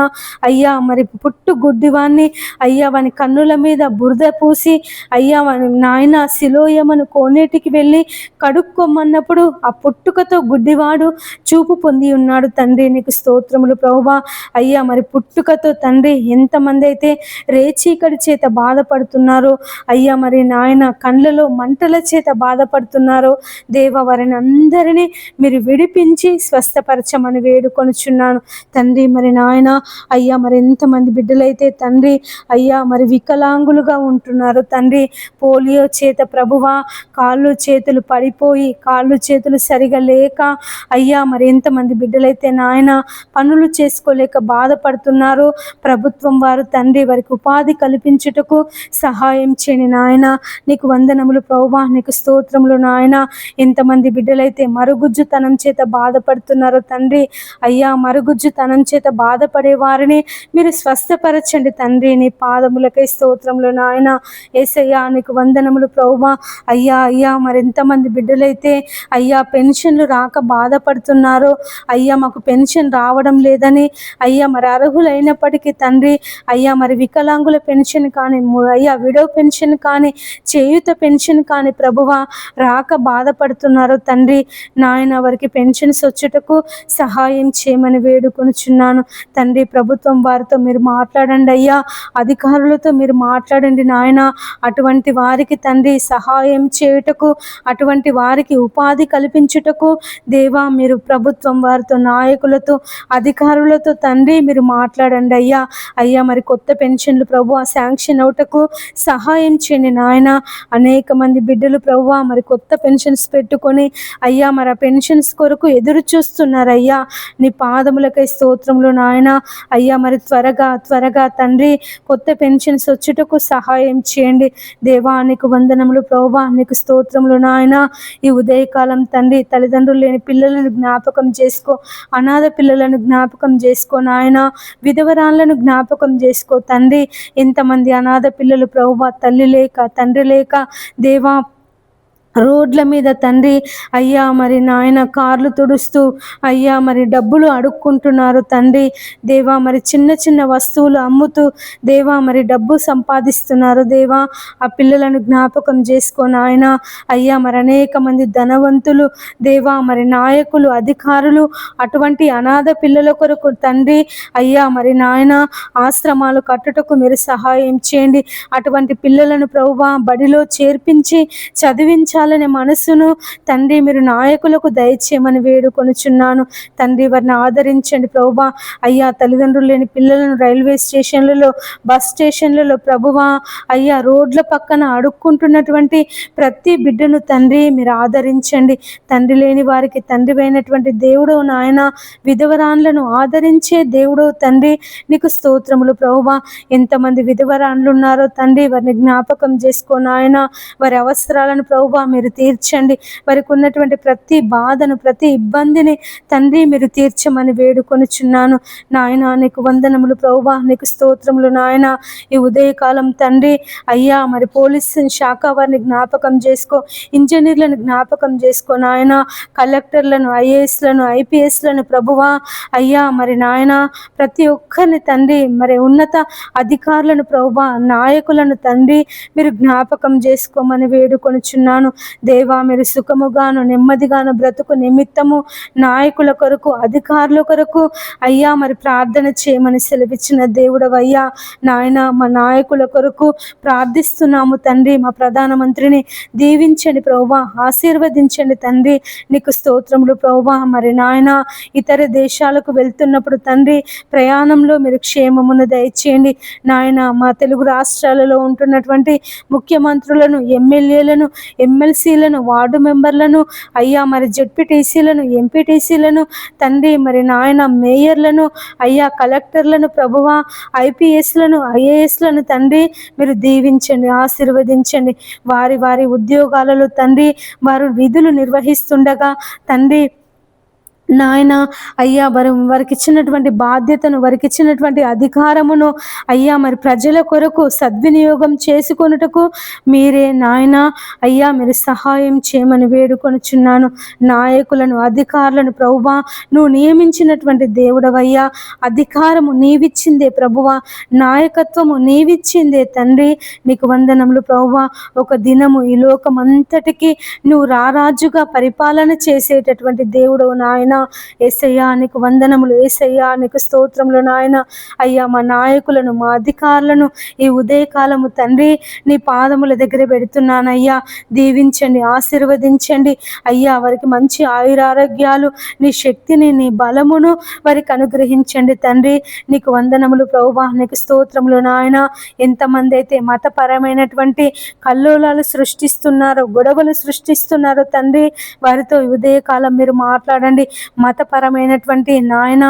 అయ్యా. మరి పుట్టు గుడ్డివాన్ని అయ్యా వాని కన్నుల మీద బురద పూసి అయ్యా వాని నాయన సిలోయమను కోనేటికి వెళ్ళి కడుక్కోమన్నప్పుడు ఆ పుట్టుకతో గుడ్డివాడు చూపు పొంది ఉన్నాడు తండ్రి. నీకు స్తోత్రములు ప్రభువా అయ్యా. మరి పుట్టుకతో తండ్రి ఎంతమంది అయితే రేచీకటి చేత బాధపడుతున్నారో అయ్యా, మరి నాయన కండ్లలో మంటల చేత బాధపడుతున్నారో దేవ వారిని అందరినీ మీరు విడిపించి స్వస్థపరచమని వేడుకొనుచున్నాను తండ్రి. మరి నాయన అయ్యా మరి ఎంతమంది బిడ్డలైతే తండ్రి అయ్యా మరి వికలాంగులుగా ఉంటున్నారు తండ్రి. పోలియో చేత ప్రభువా కాళ్ళు చేతులు పడిపోయి కాళ్ళు చేతులు సరిగా లేక అయ్యా మరి ఎంతమంది బిడ్డలైతే నాయన పనులు చేసుకోలేక బాధపడుతున్నారు. ప్రభుత్వం వారు తండ్రి వారికి ఉపాధి కల్పించుటకు సహాయం చేయని నాయన, నీకు వందనములు ప్రభువా, నీకు స్తోత్రములు నాయన. ఎంతమంది బిడ్డలైతే మరుగుజ్జుతనం చేత బాధపడుతున్నారో తండ్రి అయ్యా, మరుగుజ్జుతనం చేత బాధపడే వారిని మీరు స్వస్థపరచండి తండ్రి. నీ పాదములకై స్తోత్రములు నాయన. యేసయ్యా నీకు వందనములు ప్రభువా అయ్యా. అయ్యా మరి ఎంతమంది బిడ్డలైతే అయ్యా పెన్షన్లు రాక బాధపడుతున్నారో అయ్యా, మాకు పెన్షన్ రావడం లేదని అయ్యా మరి అర్హులైనప్పటికీ తండ్రి అయ్యా మరి వికలాంగుల పెన్షన్ కానీ అయ్యా విడో పెన్షన్ కానీ చేయూత పెన్షన్ కానీ ప్రభువా రాక బాధపడుతున్నారో తండ్రి నాయన, వారికి పెన్షన్స్ వచ్చుటకు సహాయం చేయమని వేడుకొనుచున్నాను తండ్రి. ప్రభుత్వం వారితో మీరు మాట్లాడండి అయ్యా, అధికారులతో మీరు మాట్లాడండి నాయన. అటువంటి వారికి తండ్రి సహాయం చేయుటకు, అటువంటి వారికి ఉపాధి కల్పించుటకు దేవా మీరు ప్రభుత్వం వారితో, నాయకులతో, అధికారులతో తండ్రి మీరు మాట్లాడండి అయ్యా. అయ్యా మరి కొత్త పెన్షన్లు ప్రభువా శాంక్షన్ అవుటకు సహాయం చేయండి నాయన. అనేక మంది బిడ్డలు ప్రభువా మరి కొత్త పెన్షన్స్ పెట్టుకొని అయ్యా మరి ఆ పెన్షన్స్ కొరకు ఎదురు చూస్తున్నారు అయ్యా. నీ పాదములకై స్తోత్రములు నాయన. అయ్యా మరి త్వరగా తండ్రి కొత్త పెన్షన్స్ వచ్చుటకు సహాయం చేయండి దేవా. నీకు వందనములు ప్రభువా, నీకు స్తోత్రములు నాయన. ఈ ఉదయకాలం తండ్రి తల్లిదండ్రులు లేని పిల్లలను జ్ఞాపకం చేసుకో, అనాథ పిల్లలను జ్ఞాపకం చేసుకో నాయన, విధవరాళ్లను జ్ఞాపకం చేసుకో తండ్రి. ఎంతమంది అనాథ పిల్లలు ప్రభువా తల్లి లేక తండ్రి లేక దేవా రోడ్ల మీద తండ్రి అయ్యా మరి నాయన కార్లు తుడుస్తూ అయ్యా మరి డబ్బులు అడుక్కుంటున్నారు తండ్రి. దేవా మరి చిన్న చిన్న వస్తువులు అమ్ముతూ దేవా మరి డబ్బు సంపాదిస్తున్నారు దేవా. ఆ పిల్లలను జ్ఞాపకం చేసుకో నాయన. అయ్యా మరి అనేక మంది ధనవంతులు దేవా మరి నాయకులు అధికారులు అటువంటి అనాథ పిల్లల కొరకు తండ్రి అయ్యా మరి నాయన ఆశ్రమాలు కట్టుటకు మీరు సహాయం చేయండి. అటువంటి పిల్లలను ప్రభువా బడిలో చేర్పించి చదివించాలనే మనసును తండ్రి మీరు నాయకులకు దయచేయమని వేడుకొనుచున్నాను తండ్రి. వారిని ఆదరించండి ప్రభువా. అయ్యా తల్లిదండ్రులు లేని పిల్లలను రైల్వే స్టేషన్లలో బస్ స్టేషన్లలో ప్రభువా అయ్యా రోడ్ల పక్కన అడుక్కుంటున్నటువంటి ప్రతి బిడ్డను తండ్రి మీరు ఆదరించండి. తండ్రి లేని వారికి తండ్రి అయినటువంటి దేవుడు నాయన, విధవరాన్లను ఆదరించే దేవుడు తండ్రి నీకు స్తోత్రములు ప్రభువా. ఎంతమంది విధవరాన్లు ఉన్నారో తండ్రి వారిని జ్ఞాపకం చేసుకో నాయన. వారి అవసరాలను ప్రభువా మీరు తీర్చండి. వారికి ఉన్నటువంటి ప్రతి బాధను ప్రతి ఇబ్బందిని తండ్రి మీరు తీర్చమని వేడుకొనుచున్నాను నాయన. నీకు వందనములు ప్రభువా, నీకు స్తోత్రములు నాయన. ఈ ఉదయకాలం తండ్రి అయ్యా మరి పోలీస్ శాఖ వారిని జ్ఞాపకం చేసుకో, ఇంజనీర్లను జ్ఞాపకం చేసుకో నాయన, కలెక్టర్లను ఐఏఎస్లను ఐపీఎస్లను ప్రభువా అయ్యా మరి నాయన ప్రతి ఒక్కరిని తండ్రి మరి ఉన్నత అధికారులను ప్రభువా నాయకులను తండ్రి మీరు జ్ఞాపకం చేసుకోమని వేడుకొనుచున్నాను దేవా. మీరు సుఖముగాను నెమ్మదిగాను బ్రతుకు నిమిత్తము నాయకుల కొరకు అధికారుల కొరకు అయ్యా మరి ప్రార్థన చేయమని సెలవిచ్చిన దేవుడవయ్యా నాయన. మా నాయకుల కొరకు ప్రార్థిస్తున్నాము తండ్రి. మా ప్రధానమంత్రిని దీవించండి ప్రభువా, ఆశీర్వదించండి తండ్రి. నీకు స్తోత్రములు ప్రభువా. మరి నాయన ఇతర దేశాలకు వెళ్తున్నప్పుడు తండ్రి ప్రయాణంలో మీరు క్షేమమును దయచేయండి నాయన. మా తెలుగు రాష్ట్రాలలో ఉంటున్నటువంటి ముఖ్యమంత్రులను, ఎమ్మెల్యేలను, ఎమ్మెల్సీలను, వార్డు మెంబర్లను అయ్యా మరి జెడ్పీటీసీలను, ఎంపీటీసీలను తండ్రి మరి నాయన మేయర్లను అయ్యా కలెక్టర్లను ప్రభువా ఐపీఎస్లను ఐఏఎస్లను తండ్రి మీరు దీవించండి, ఆశీర్వదించండి. వారి వారి ఉద్యోగాలలో తండ్రి వారు విధులు నిర్వహిస్తుండగా తండ్రి నాయన అయ్యా వారికి ఇచ్చినటువంటి బాధ్యతను వారికి ఇచ్చినటువంటి అధికారమును అయ్యా మరి ప్రజల కొరకు సద్వినియోగం చేసుకొనుటకు మీరే నాయన అయ్యా మీరు సహాయం చేయమని వేడుకొనుచున్నాను. నాయకులను అధికారులను ప్రభువా నువ్వు నియమించినటువంటి దేవుడవయ్యా. అధికారము నీవిచ్చిందే ప్రభువా, నాయకత్వము నీవిచ్చిందే తండ్రి. నీకు వందనములు ప్రభువా. ఒక దినము ఈ లోకం అంతటికి నువ్వు రారాజుగా పరిపాలన చేసేటటువంటి దేవుడు నాయన. యేసయ్యా నీకు వందనములు, యేసయ్యా నీకు స్తోత్రములు నాయన. అయ్యా మా నాయకులను మా అధికారులను ఈ ఉదయకాలము తండ్రి నీ పాదముల దగ్గర పెడుతున్నానయ్యా. దీవించండి, ఆశీర్వదించండి అయ్యా. వారికి మంచి ఆయురారోగ్యాలు, నీ శక్తిని నీ బలమును వారికి అనుగ్రహించండి తండ్రి. నీకు వందనములు ప్రభువా, నీకు స్తోత్రములు నాయన. ఎంతమంది అయితే మతపరమైనటువంటి కల్లోలాలు సృష్టిస్తున్నారో, గొడవలు సృష్టిస్తున్నారో తండ్రి వారితో ఉదయకాలం మీరు మాట్లాడండి. మతపరమైనటువంటి నాయన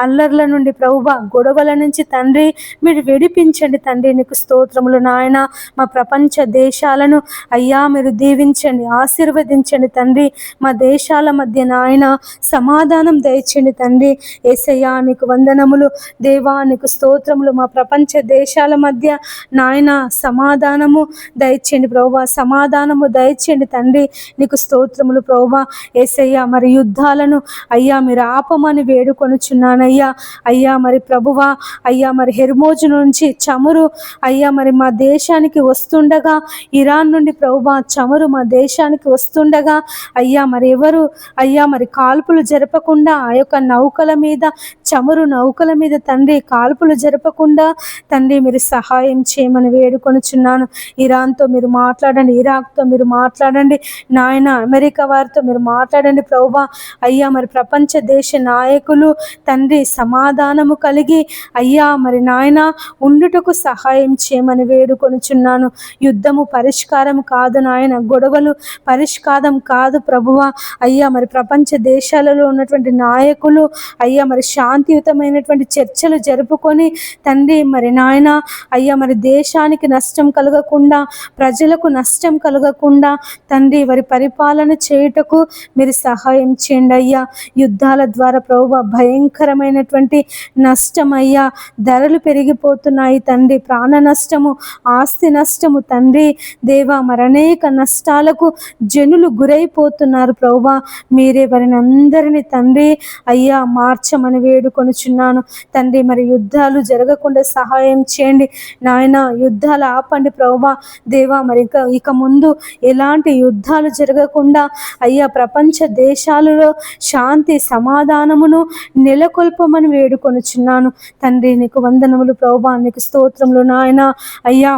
అల్లర్ల నుండి ప్రభువా గొడవల నుంచి తండ్రి మీరు విడిపించండి తండ్రి. నీకు స్తోత్రములు నాయన. మా ప్రపంచ దేశాలను అయ్యా మీరు దీవించండి, ఆశీర్వదించండి తండ్రి. మా దేశాల మధ్య నాయన సమాధానం దయచండి తండ్రి. యేసయ్యా నీకు వందనములు దేవా, నీకు స్తోత్రములు. మా ప్రపంచ దేశాల మధ్య నాయన సమాధానము దయచండి ప్రభువా, సమాధానము దయచండి తండ్రి. నీకు స్తోత్రములు ప్రభువా. యేసయ్యా మరి యుద్ధాలను అయ్యా మీరు ఆపమని వేడుకొనుచున్నానయ్యా. అయ్యా మరి ప్రభువా అయ్యా మరి హెర్మోజు నుంచి చమురు అయ్యా మరి మా దేశానికి వస్తుండగా, ఇరాన్ నుండి ప్రభువా చమురు మా దేశానికి వస్తుండగా అయ్యా మరి ఎవరు అయ్యా మరి కాల్పులు జరపకుండా ఆ యొక్క నౌకల మీద, చమురు నౌకల మీద తండ్రి కాల్పులు జరపకుండా తండ్రి మీరు సహాయం చేయమని వేడుకొనుచున్నాను. ఇరాన్తో మీరు మాట్లాడండి, ఇరాక్తో మీరు మాట్లాడండి నాయన, అమెరికా వారితో మీరు మాట్లాడండి ప్రభువా. అయ్యా మరి ప్రపంచ దేశ నాయకులు తండ్రి సమాధానము కలిగి అయ్యా మరి నాయన ఉండుటకు సహాయం చేయమని వేడుకొనుచున్నాను. యుద్ధము పరిష్కారం కాదు నాయన, గొడవలు పరిష్కారం కాదు ప్రభువా. అయ్యా మరి ప్రపంచ దేశాలలో ఉన్నటువంటి నాయకులు అయ్యా మరి శాంతి శాంతియుతమైనటువంటి చర్చలు జరుపుకొని తండ్రి మరి నాయన అయ్యా మరి దేశానికి నష్టం కలగకుండా, ప్రజలకు నష్టం కలగకుండా తండ్రి వారి పరిపాలన చేయుటకు మీరు సహాయం చేయండి అయ్యా. యుద్ధాల ద్వారా ప్రభువా భయంకరమైనటువంటి నష్టం అయ్యా, ధరలు పెరిగిపోతున్నాయి తండ్రి, ప్రాణ నష్టము, ఆస్తి నష్టము తండ్రి దేవా, మరి అనేక నష్టాలకు జనులు గురైపోతున్నారు ప్రభువా. మీరే వారిని అందరినీ తండ్రి అయ్యా మార్చమని వేడుకొనుచున్నాను తండ్రి. మరి యుద్ధాలు జరగకుండా సహాయం చేయండి నాయన, యుద్ధాలు ఆపండి ప్రభువా దేవా. మరి ఇక ముందు ఎలాంటి యుద్ధాలు జరగకుండా అయ్యా ప్రపంచ దేశాలలో శాంతి సమాధానమును నెలకొల్పమని వేడుకొనుచున్నాను తండ్రి. నీకు వందనములు ప్రభువా, నీకు స్తోత్రములు నాయన. అయ్యా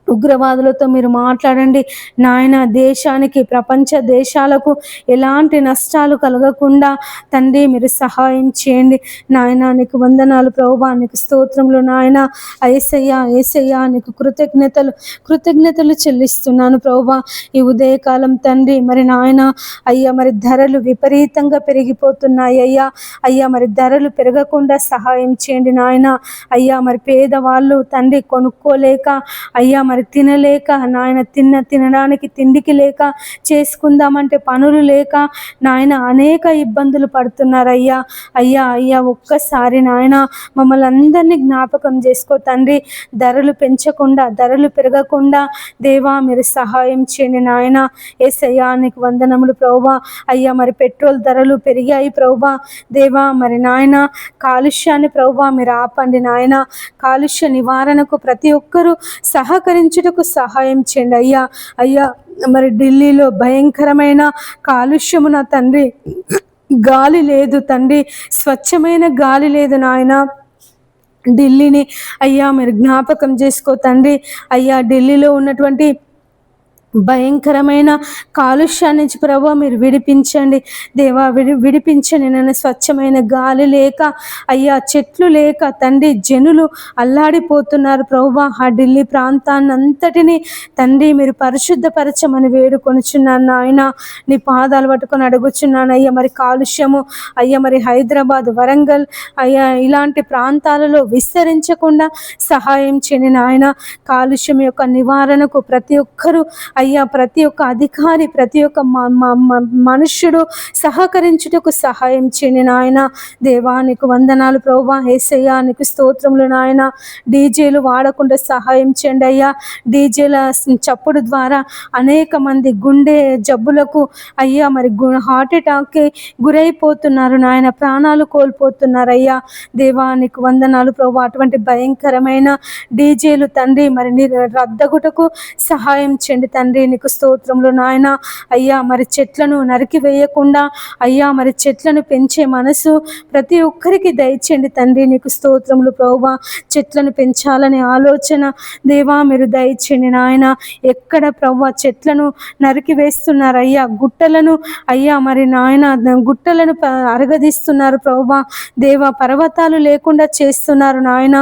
ఉగ్రవాదులతో మీరు మాట్లాడండి నాయన, దేశానికి ప్రపంచ దేశాలకు ఎలాంటి నష్టాలు కలగకుండా తండ్రి మీరు సహాయం చేయండి నాయన. నీకు వందనాలు ప్రభువా, నీకు స్తోత్రములు నాయన. యేసయ్యా యేసయ్యా నీకు కృతజ్ఞతలు చెల్లిస్తున్నాను ప్రభువా. ఈ ఉదయకాలం తండ్రి మరి నాయన అయ్యా మరి ధరలు విపరీతంగా పెరిగిపోతున్నాయి అయ్యా. అయ్యా మరి ధరలు పెరగకుండా సహాయం చేయండి నాయన. అయ్యా మరి పేదవాళ్ళు తండ్రి కొనుక్కోలేక అయ్యా మరి తినలేక నాయన, తినడానికి తిండికి లేక, చేసుకుందామంటే పనులు లేక నాయన అనేక ఇబ్బందులు పడుతున్నారయ్యా. అయ్యా అయ్యా ఒక్కసారి నాయన మమ్మల్ని అందరినీ జ్ఞాపకం చేసుకో తండ్రి. ధరలు పెంచకుండా, ధరలు పెరగకుండా దేవా మీరు సహాయం చేయండి నాయన. యేసయ్యా నీకు వందనములు ప్రభువా. అయ్యా మరి పెట్రోల్ ధరలు పెరిగాయి ప్రభువా దేవా. మరి నాయన కాలుష్యాన్ని ప్రభువా మీరు ఆపండి నాయన. కాలుష్య నివారణకు ప్రతి ఒక్కరూ సహకరించుటకు సహాయం చేయండి అయ్యా. అయ్యా మరి ఢిల్లీలో భయంకరమైన కాలుష్యమున తండ్రి, గాలి లేదు తండ్రి, స్వచ్ఛమైన గాలి లేదు నాయన. ఢిల్లీని అయ్యా మీరు జ్ఞాపకం చేసుకో తండ్రి. అయ్యా ఢిల్లీలో ఉన్నటువంటి భయంకరమైన కాలుష్యాన్ని నుంచి ప్రభువా మీరు విడిపించండి దేవా, విడిపించండి నన్ను. స్వచ్ఛమైన గాలి లేక అయ్యా, చెట్లు లేక తండ్రి జనులు అల్లాడిపోతున్నారు ప్రభువా. ఆ ఢిల్లీ ప్రాంతాన్ని అంతటిని తండ్రి మీరు పరిశుద్ధపరచమని వేడుకొనుచున్నాను నాయన. నీ పాదాలు పట్టుకొని అడుగుచున్నాను అయ్యా. మరి కాలుష్యము అయ్యా మరి హైదరాబాద్, వరంగల్ అయ్యా ఇలాంటి ప్రాంతాలలో విస్తరించకుండా సహాయం చేయని నాయన. కాలుష్యం యొక్క నివారణకు ప్రతి ఒక్కరూ అయ్యా, ప్రతి ఒక్క అధికారి, ప్రతి ఒక్క మనుష్యుడు సహకరించుటకు సహాయం చేయని నాయన. దేవా నీకు వందనాలు ప్రభువా. యేసయ్యా నీకు స్తోత్రములు నాయన. డీజేలు వాడకుండా సహాయం చేయండి అయ్యా. డీజేల చప్పుడు ద్వారా అనేక మంది గుండె జబ్బులకు అయ్యా మరి హార్ట్ అటాక్కి గురైపోతున్నారు నాయన, ప్రాణాలు కోల్పోతున్నారు అయ్యా. దేవా నీకు వందనాలు ప్రభువా. అటువంటి భయంకరమైన డీజేలు తండ్రి మరి రద్దగుటకు సహాయం చేయండి తండ్రి. నీకు స్తోత్రములు నాయన. అయ్యా మరి చెట్లను నరికి వేయకుండా అయ్యా మరి చెట్లను పెంచే మనసు ప్రతి ఒక్కరికి దయచేయండి తండ్రి. నీకు స్తోత్రములు ప్రభువా. చెట్లను పెంచాలనే ఆలోచన దేవా మీరు దయచేయండి నాయన. ఎక్కడ ప్రభువా చెట్లను నరికి వేస్తున్నారు అయ్యా, గుట్టలను అయ్యా మరి నాయన గుట్టలను అరగదీస్తున్నారు ప్రభువా దేవా. పర్వతాలు లేకుండా చేస్తున్నారు నాయన,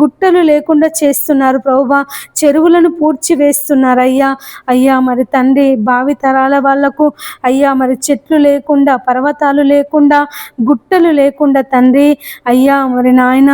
గుట్టలు లేకుండా చేస్తున్నారు ప్రభువా. చెరువులను పూడ్చి వేస్తున్నారు అయ్యా. అయ్యా మరి తండ్రి భావితరాల వాళ్లకు అయ్యా మరి చెట్లు లేకుండా, పర్వతాలు లేకుండా, గుట్టలు లేకుండా తండ్రి అయ్యా మరి నాయన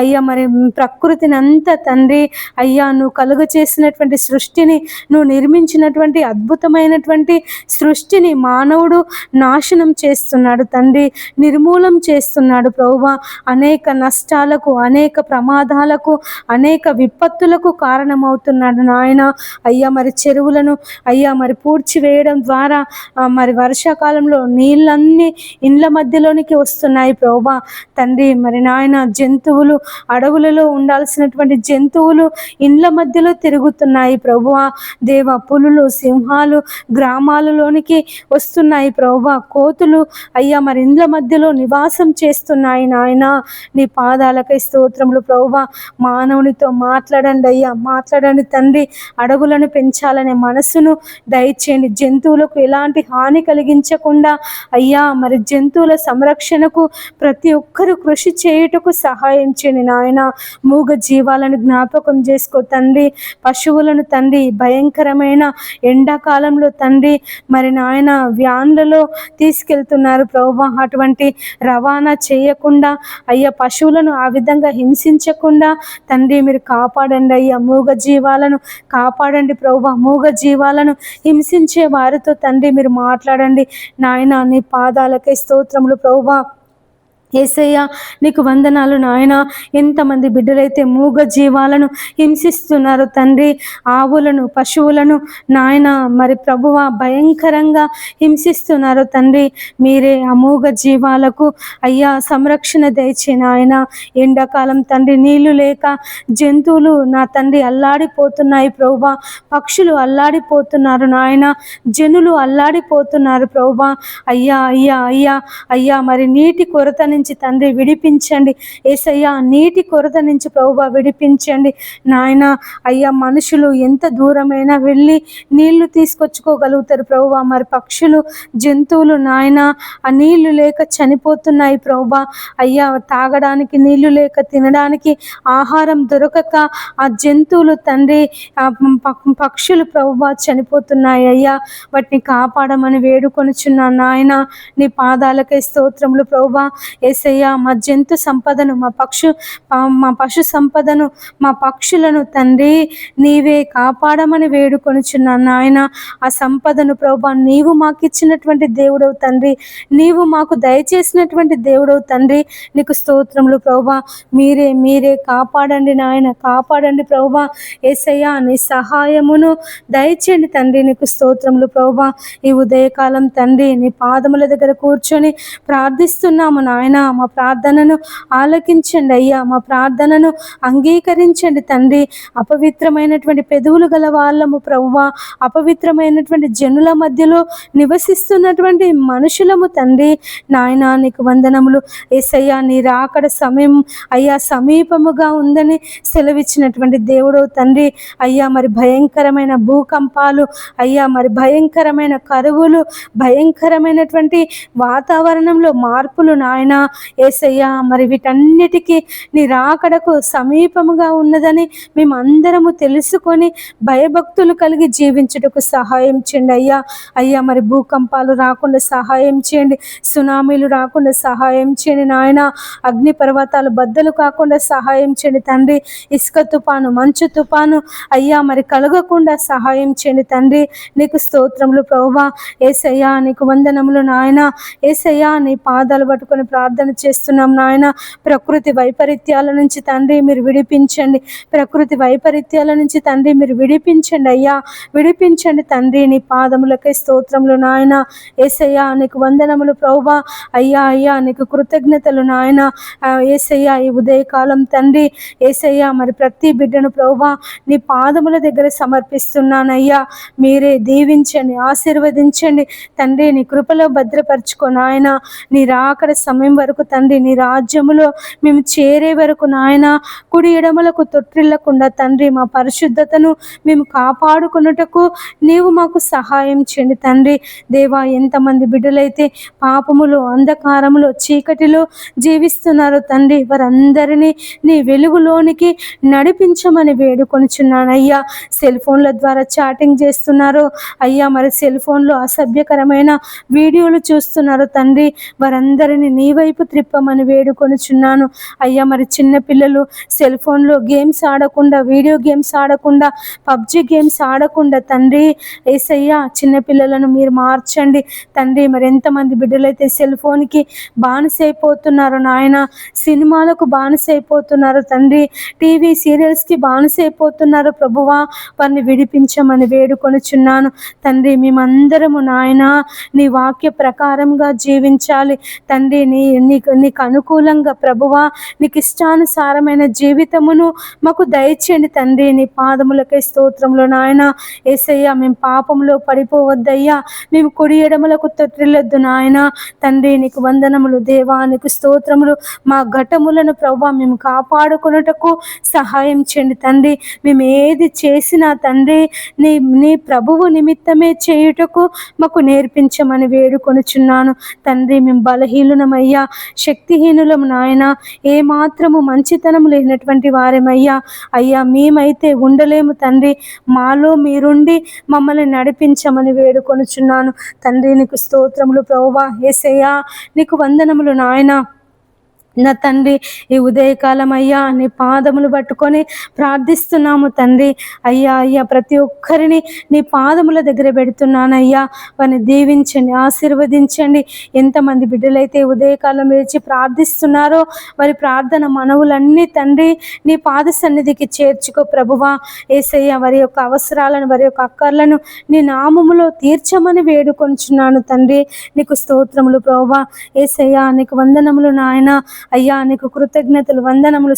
అయ్యా మరి ప్రకృతిని అంతా తండ్రి అయ్యా నువ్వు కలుగ చేసినటువంటి సృష్టిని, నువ్వు నిర్మించినటువంటి అద్భుతమైనటువంటి సృష్టిని మానవుడు నాశనం చేస్తున్నాడు తండ్రి, నిర్మూలం చేస్తున్నాడు ప్రభువా. అనేక నష్టాలకు, అనేక ప్రమాదాలకు, అనేక విపత్తులకు కారణమవుతున్నాడు నాయన. అయ్యా మరి చెరువులను అయ్యా మరి పూడ్చివేయడం ద్వారా మరి వర్షాకాలంలో నీళ్ళన్నీ ఇండ్ల మధ్యలోనికి వస్తున్నాయి ప్రభువా తండ్రి. మరి నాయన జంతువులు, అడవులలో ఉండాల్సినటువంటి జంతువులు ఇండ్ల మధ్యలో తిరుగుతున్నాయి ప్రభువా దేవా. పులులు, సింహాలు గ్రామాలలోనికి వస్తున్నాయి ప్రభువా. కోతులు అయ్యా మరి ఇండ్ల మధ్యలో నివాసం చేస్తున్నాయి నాయన. నీ పాదాలకై స్తోత్రములు ప్రభువా. మానవునితో మాట్లాడండి అయ్యా, మాట్లాడండి తండ్రి. అడవులను పెంచాలనే మనసును దయచేయండి. జంతువులకు ఎలాంటి హాని కలిగించకుండా అయ్యా మరి జంతువుల సంరక్షణకు ప్రతి ఒక్కరూ కృషి చేయుటకు సహాయం చేయండి నాయన. మూగ జీవాలను జ్ఞాపకం చేసుకో తండ్రి. పశువులను తండ్రి భయంకరమైన ఎండాకాలంలో తండ్రి మరి నాయన వ్యాన్లలో తీసుకెళ్తున్నారు ప్రభువా. అటువంటి రవాణా చేయకుండా అయ్యా పశువులను ఆ విధంగా హింసించకుండా తండ్రి మీరు కాపాడండి అయ్యా. మూగ జీవాలను కాపాడండి ప్రభువా. మూగ జీవాలను హింసించే వారితో తండ్రి మీరు మాట్లాడండి నాయన. నీ పాదాలకే స్తోత్రములు ప్రభువా. యేసయ్య నీకు వందనాలు నాయన. ఎంతమంది బిడ్డలైతే మూగ జీవాలను హింసిస్తున్నారు తండ్రి, ఆవులను పశువులను నాయన మరి ప్రభువా భయంకరంగా హింసిస్తున్నారు తండ్రి. మీరే ఆ మూగ జీవాలకు అయ్యా సంరక్షణ దయచే నాయన. ఎండాకాలం తండ్రి నీళ్లు లేక జంతువులు నా తండ్రి అల్లాడిపోతున్నాయి ప్రభువా. పక్షులు అల్లాడిపోతున్నారు నాయన. జనులు అల్లాడిపోతున్నారు ప్రభువా. అయ్యా అయ్యా అయ్యా అయ్యా మరి నీటి కొరత నుంచి తండ్రి విడిపించండి యేసయ్యా. నీటి కొరత నుంచి ప్రభువా విడిపించండి నాయన. అయ్యా మనుషులు ఎంత దూరమైనా వెళ్ళి నీళ్లు తీసుకొచ్చుకోగలుగుతారు ప్రభువా. మరి పక్షులు జంతువులు నాయన ఆ నీళ్లు లేక చనిపోతున్నాయి ప్రభువా. అయ్యా తాగడానికి నీళ్లు లేక, తినడానికి ఆహారం దొరకక ఆ జంతువులు తండ్రి ఆ పక్షులు ప్రభువా చనిపోతున్నాయి అయ్యా. వాటిని కాపాడమని వేడుకొనుచున్నాను నాయన. నీ పాదాలకే స్తోత్రములు ప్రభువా. యేసయ్యా మా జంతు సంపదను, మా పశు సంపదను, మా పక్షులను తండ్రి నీవే కాపాడమని వేడుకొనుచున్నాను నాయన. ఆ సంపదను ప్రభువా నీవు మాకు ఇచ్చినటువంటి దేవుడవు తండ్రి, నీవు మాకు దయచేసినటువంటి దేవుడవు తండ్రి. నీకు స్తోత్రములు ప్రభువా. మీరే కాపాడండి నాయన. కాపాడండి ప్రభువా. యేసయ్యా నీ సహాయమును దయచేయండి తండ్రి. నీకు స్తోత్రములు ప్రభువా. ఈ ఉదయకాలం తండ్రి నీ పాదముల దగ్గర కూర్చొని ప్రార్థిస్తున్నాము నాయన. మా ప్రార్థనను ఆలకించండి అయ్యా. మా ప్రార్థనను అంగీకరించండి తండ్రి. అపవిత్రమైనటువంటి పెదవులు గల వాళ్ళము ప్రభువా. అపవిత్రమైనటువంటి జనుల మధ్యలో నివసిస్తున్నటువంటి మనుషులము తండ్రి నాయన. నీకు వందనములు యేసయ్యా. నీ రాకడ సమయం అయ్యా సమీపముగా ఉందని సెలవిచ్చినటువంటి దేవుడు తండ్రి. అయ్యా మరి భయంకరమైన భూకంపాలు అయ్యా మరి భయంకరమైన కరువులు, భయంకరమైనటువంటి వాతావరణంలో మార్పులు నాయన యేసయ్యా. మరి వీటన్నిటికీ నీ రాకడకు సమీపముగా ఉన్నదని మేము అందరము తెలుసుకొని భయభక్తులు కలిగి జీవించుటకు సహాయం చేయండి అయ్యా. అయ్యా మరి భూకంపాలు రాకుండా సహాయం చేయండి. సునామీలు రాకుండా సహాయం చేయండి నాయన. అగ్ని పర్వతాలు బద్దలు కాకుండా సహాయం చేయండి తండ్రి. ఇసుక తుఫాను, మంచు తుఫాను అయ్యా మరి కలగకుండా సహాయం చేయండి తండ్రి. నీకు స్తోత్రములు ప్రభువా. యేసయ్యా నీకు వందనములు నాయన. యేసయ్యా నీ పాదాలు పట్టుకొని ప్రార్థన చేస్తున్నాం నాయన. ప్రకృతి వైపరీత్యాల నుంచి తండ్రి మీరు విడిపించండి. ప్రకృతి వైపరీత్యాల నుంచి తండ్రి మీరు విడిపించండి అయ్యా. విడిపించండి తండ్రి. నీ పాదములకే స్తోత్రములు నాయన. యేసయ్యా నీకు వందనములు ప్రభువా. అయ్యా అయ్యా నీకు కృతజ్ఞతలు నాయన. యేసయ్యా ఈ ఉదయకాలం తండ్రి యేసయ్యా మరి ప్రతి బిడ్డను ప్రభువా నీ పాదముల దగ్గర సమర్పిస్తున్నానయ్యా. మీరే దీవించండి, ఆశీర్వదించండి తండ్రి. నీ కృపలో భద్రపరచుకో నాయన. నీ రాకడ సమయం వరకు తండ్రి నీ రాజ్యములో మేము చేరే వరకు నాయన కుడి ఎడమలకు తొట్టిల్లకుండా తండ్రి మా పరిశుద్ధతను మేము కాపాడుకున్నటకు నీవు మాకు సహాయం చేయండి తండ్రి. దేవా ఎంతమంది బిడ్డలైతే పాపములో, అంధకారములో, చీకటిలో జీవిస్తున్నారో తండ్రి వారందరినీ నీ వెలుగులోనికి నడిపించమని వేడుకొనిచున్నానయ్యా. సెల్ ఫోన్ల ద్వారా చాటింగ్ చేస్తున్నారో అయ్యా మరి సెల్ ఫోన్లో అసభ్యకరమైన వీడియోలు చూస్తున్నారు తండ్రి. వారందరినీ నీ వైపు త్రిప్పమని వేడుకొనిచున్నాను అయ్యా. మరి చిన్న పిల్లలు సెల్ ఫోన్లో గేమ్స్ ఆడకుండా, వీడియో గేమ్స్ ఆడకుండా, పబ్జి గేమ్స్ ఆడకుండా తండ్రి యేసయ్యా చిన్నపిల్లలను మీరు మార్చండి తండ్రి. మరి ఎంతమంది బిడ్డలైతే సెల్ ఫోన్కి బానిసైపోతున్నారు నాయన. సినిమాలకు బానిసైపోతున్నారు తండ్రి. టీవీ సీరియల్స్కి బానిసైపోతున్నారు ప్రభువా. వారిని విడిపించమని వేడుకొనిచున్నాను తండ్రి. మేమందరము నాయన నీ వాక్య ప్రకారంగా జీవించాలి తండ్రి. నీకు అనుకూలంగా ప్రభువా నీకు ఇష్టానుసారమైన జీవితమును మాకు దయచేయండి తండ్రి. నీ పాదములకై స్తోత్రములు నాయన. యేసయ్య మేము పాపంలో పడిపోవద్దయ్యా, మేము కుడి ఎడమలకు తొట్టిల్లొద్దు నాయన. తండ్రి నీకు వందనములు దేవా, నీకు స్తోత్రములు. మా ఘటములను ప్రభువా మేము కాపాడుకొనుటకు సహాయం చేయండి తండ్రి. మేము ఏది చేసినా తండ్రి నీ ప్రభువు నిమిత్తమే చేయుటకు మాకు నేర్పించమని వేడుకొనుచున్నాను తండ్రి. మేము బలహీనులమయ్యా, శక్తిహీనులము నాయన, ఏమాత్రము మంచితనం లేనటువంటి వారమయ్యా. అయ్యా మేమైతే ఉండలేము తండ్రి, మాలో మీరుండి మమ్మల్ని నడిపించమని వేడుకొనుచున్నాను తండ్రి. నీకు స్తోత్రములు ప్రభువా. యేసయ్యా నీకు వందనములు నాయన. నా తండ్రి ఈ ఉదయకాలం అయ్యా నీ పాదములు పట్టుకొని ప్రార్థిస్తున్నాము తండ్రి. అయ్యా ప్రతి ఒక్కరిని నీ పాదముల దగ్గర పెడుతున్నానయ్యా. వారిని దీవించండి, ఆశీర్వదించండి. ఎంతమంది బిడ్డలైతే ఉదయకాలం లేచి ప్రార్థిస్తున్నారో వారి ప్రార్థన మనవులన్నీ తండ్రి నీ పాద సన్నిధికి చేర్చుకో ప్రభువా. యేసయ్య వారి యొక్క అవసరాలను, వారి యొక్క అక్కర్లను నీ నామములో తీర్చమని వేడుకొంచున్నాను తండ్రి. నీకు స్తోత్రములు ప్రభువా. యేసయ్య నీకు వందనములు నాయన. అయ్యా నీకు కృతజ్ఞతలు, వందనములు,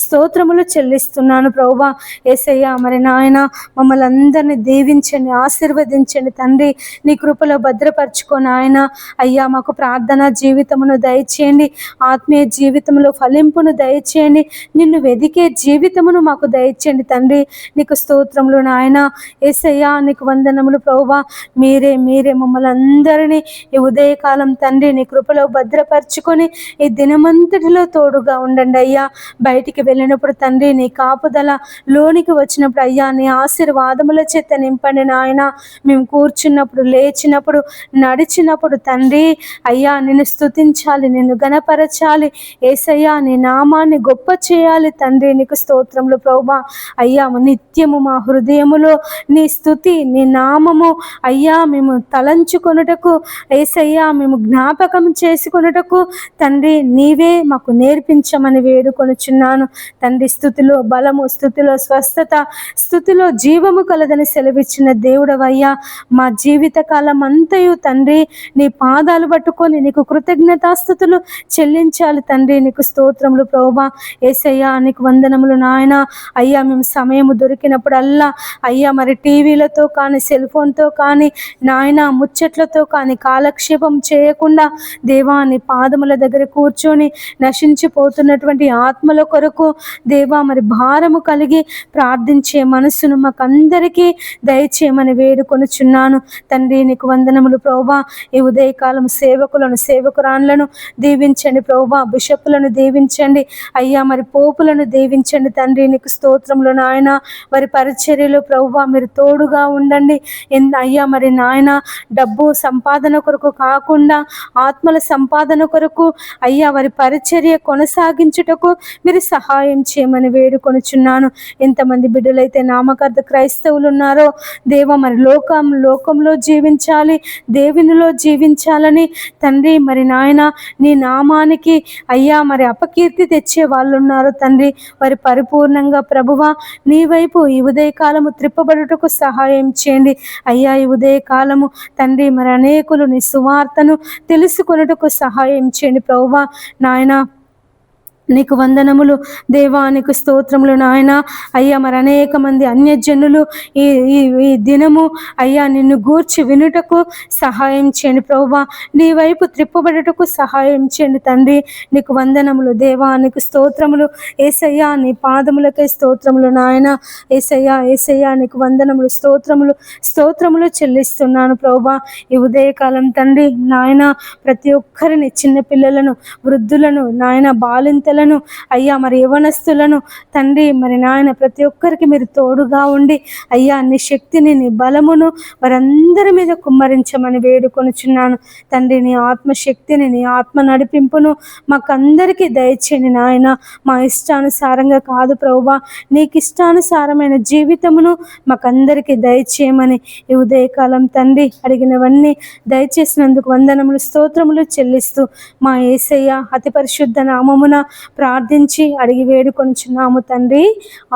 స్తోత్రములు చెల్లిస్తున్నాను ప్రభువా. యేసయ్యా మరి నాయన మమ్మల్ని అందరినీ దీవించండి, ఆశీర్వదించండి తండ్రి. నీ కృపలో భద్రపరచుకో నాయన. అయ్యా మాకు ప్రార్థనా జీవితమును దయచేయండి, ఆత్మీయ జీవితంలో ఫలింపును దయచేయండి, నిన్ను వెదికే జీవితమును మాకు దయచేయండి తండ్రి. నీకు స్తోత్రములు నాయన. యేసయ్యా నీకు వందనములు ప్రభువా. మీరే మమ్మల్ని అందరినీ ఈ ఉదయకాలం తండ్రి నీ కృపలో భద్రపరచుకొని ఈ దినమంతటిలో తోడుగా ఉండండి అయ్యా. బయటికి వెళ్ళినప్పుడు తండ్రి నీ కాపుదల, లోనికి వచ్చినప్పుడు అయ్యా నీ ఆశీర్వాదముల చేత నింపండి నాయన. మేము కూర్చున్నప్పుడు, లేచినప్పుడు, నడిచినప్పుడు తండ్రి అయ్యా నిన్ను స్తుతించాలి, నిన్ను గణపరచాలి. యేసయ్యా నీ నామాన్ని గొప్ప చేయాలి తండ్రి. నీకు స్తోత్రములు ప్రభువా. అయ్యా నిత్యము మా హృదయములో నీ స్తుతి, నీ నామము అయ్యా మేము తలంచుకొనుటకు, యేసయ్యా మేము జ్ఞాపకం చేసుకొనుటకు తండ్రి నీవే మాకు నేర్పించమని వేడుకొనుచున్నాను తండ్రి. స్తుతిలో బలము, స్తుతిలో స్వస్థత, స్తుతిలో జీవము కలదని సెలవిచ్చిన దేవుడవయ్యా. మా జీవిత కాలం అంతయు తండ్రి నీ పాదాలు పట్టుకొని నీకు కృతజ్ఞతాస్తుతులు చెల్లించాలి తండ్రి. నీకు స్తోత్రములు ప్రభువా. యేసయ్యా నీకు వందనములు నాయన. అయ్యా మేము సమయము దొరికినప్పుడల్లా అయ్యా మరి టీవీలతో కానీ, సెల్ ఫోన్తో కానీ నాయన ముచ్చట్లతో కానీ కాలక్షేపం చేయకుండా దేవా నీ పాదముల దగ్గర కూర్చొని నశించిపోతున్నటువంటి ఆత్మల కొరకు దేవా మరి భారము కలిగి ప్రార్థించే మనసును మాకందరికీ దయచేయమని వేడుకొనుచున్నాను తండ్రి. నీకు వందనములు ప్రభువా. ఈ ఉదయకాలం సేవకులను, సేవకురాన్లను దీవించండి ప్రభువా. బిషప్పులను దీవించండి అయ్యా, మరి పోపులను దీవించండి తండ్రి. నీకు స్తోత్రములు నాయన. వారి పరిచర్యలో ప్రభువా మీరు తోడుగా ఉండండి అయ్యా. మరి నాయన డబ్బు సంపాదన కొరకు కాకుండా ఆత్మల సంపాదన కొరకు అయ్యా వారి పరిచర్య కొనసాగించుటకు మీరు సహాయం చేయమని వేడుకొనుచున్నాను. ఎంతమంది బిడ్డలైతే నామకార్థ క్రైస్తవులు ఉన్నారో దేవ మరి లోకంలో జీవించాలి, దేవునిలో జీవించాలని తండ్రి మరి నాయన నీ నామానికి అయ్యా మరి అపకీర్తి తెచ్చే వాళ్ళు ఉన్నారు తండ్రి. వారి పరిపూర్ణంగా ప్రభువా నీ వైపు ఈ ఉదయకాలము త్రిప్పబడుటకు సహాయం చేయండి అయ్యా. ఈ ఉదయకాలము తండ్రి మరి అనేకులు నీ సువార్తను తెలుసుకొనుటకు సహాయం చేయండి ప్రభువా నాయన. నీకు వందనములు దేవా. నీకు స్తోత్రములు నాయన. అయ్యా మరి అనేక మంది అన్యజనులు ఈ దినము అయ్యా నిన్ను గూర్చి వినుటకు సహాయం చేయండి ప్రభువా. నీ వైపు త్రిప్పబడుటకు సహాయం చేయండి తండ్రి. నీకు వందనములు దేవా. నీకు స్తోత్రములు యేసయ్యా. నీ పాదములకై స్తోత్రములు నాయన. యేసయ్యా నీకు వందనములు, స్తోత్రములు చెల్లిస్తున్నాను ప్రభువా. ఈ ఉదయకాలం తండ్రి నాయన ప్రతి ఒక్కరిని, చిన్న పిల్లలను, వృద్ధులను నాయన, బాలింతలను అయ్యా మరి యవనస్తులను తండ్రి మరి నాయన ప్రతి ఒక్కరికి మీరు తోడుగా ఉండి అయ్యా నీ శక్తిని, నీ బలమును వారందరి మీద కుమ్మరించమని వేడుకొనుచున్నాను తండ్రి. నీ ఆత్మశక్తిని, నీ ఆత్మ నడిపింపును మాకందరికీ దయచేయండి నాయన. మా ఇష్టానుసారంగా కాదు ప్రభువా, నీకు ఇష్టానుసారమైన జీవితమును మాకందరికీ దయచేయమని ఈ ఉదయకాలం తండ్రి అడిగినవన్నీ దయచేసినందుకు వందనములు, స్తోత్రములు చెల్లిస్తూ మా యేసయ్య అతి పరిశుద్ధ నామమున ప్రార్థించి అడిగి వేడుకొనుచున్నాము తండ్రి.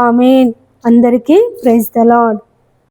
ఆమేన్. అందరికీ ప్రైజ్ ద లార్డ్.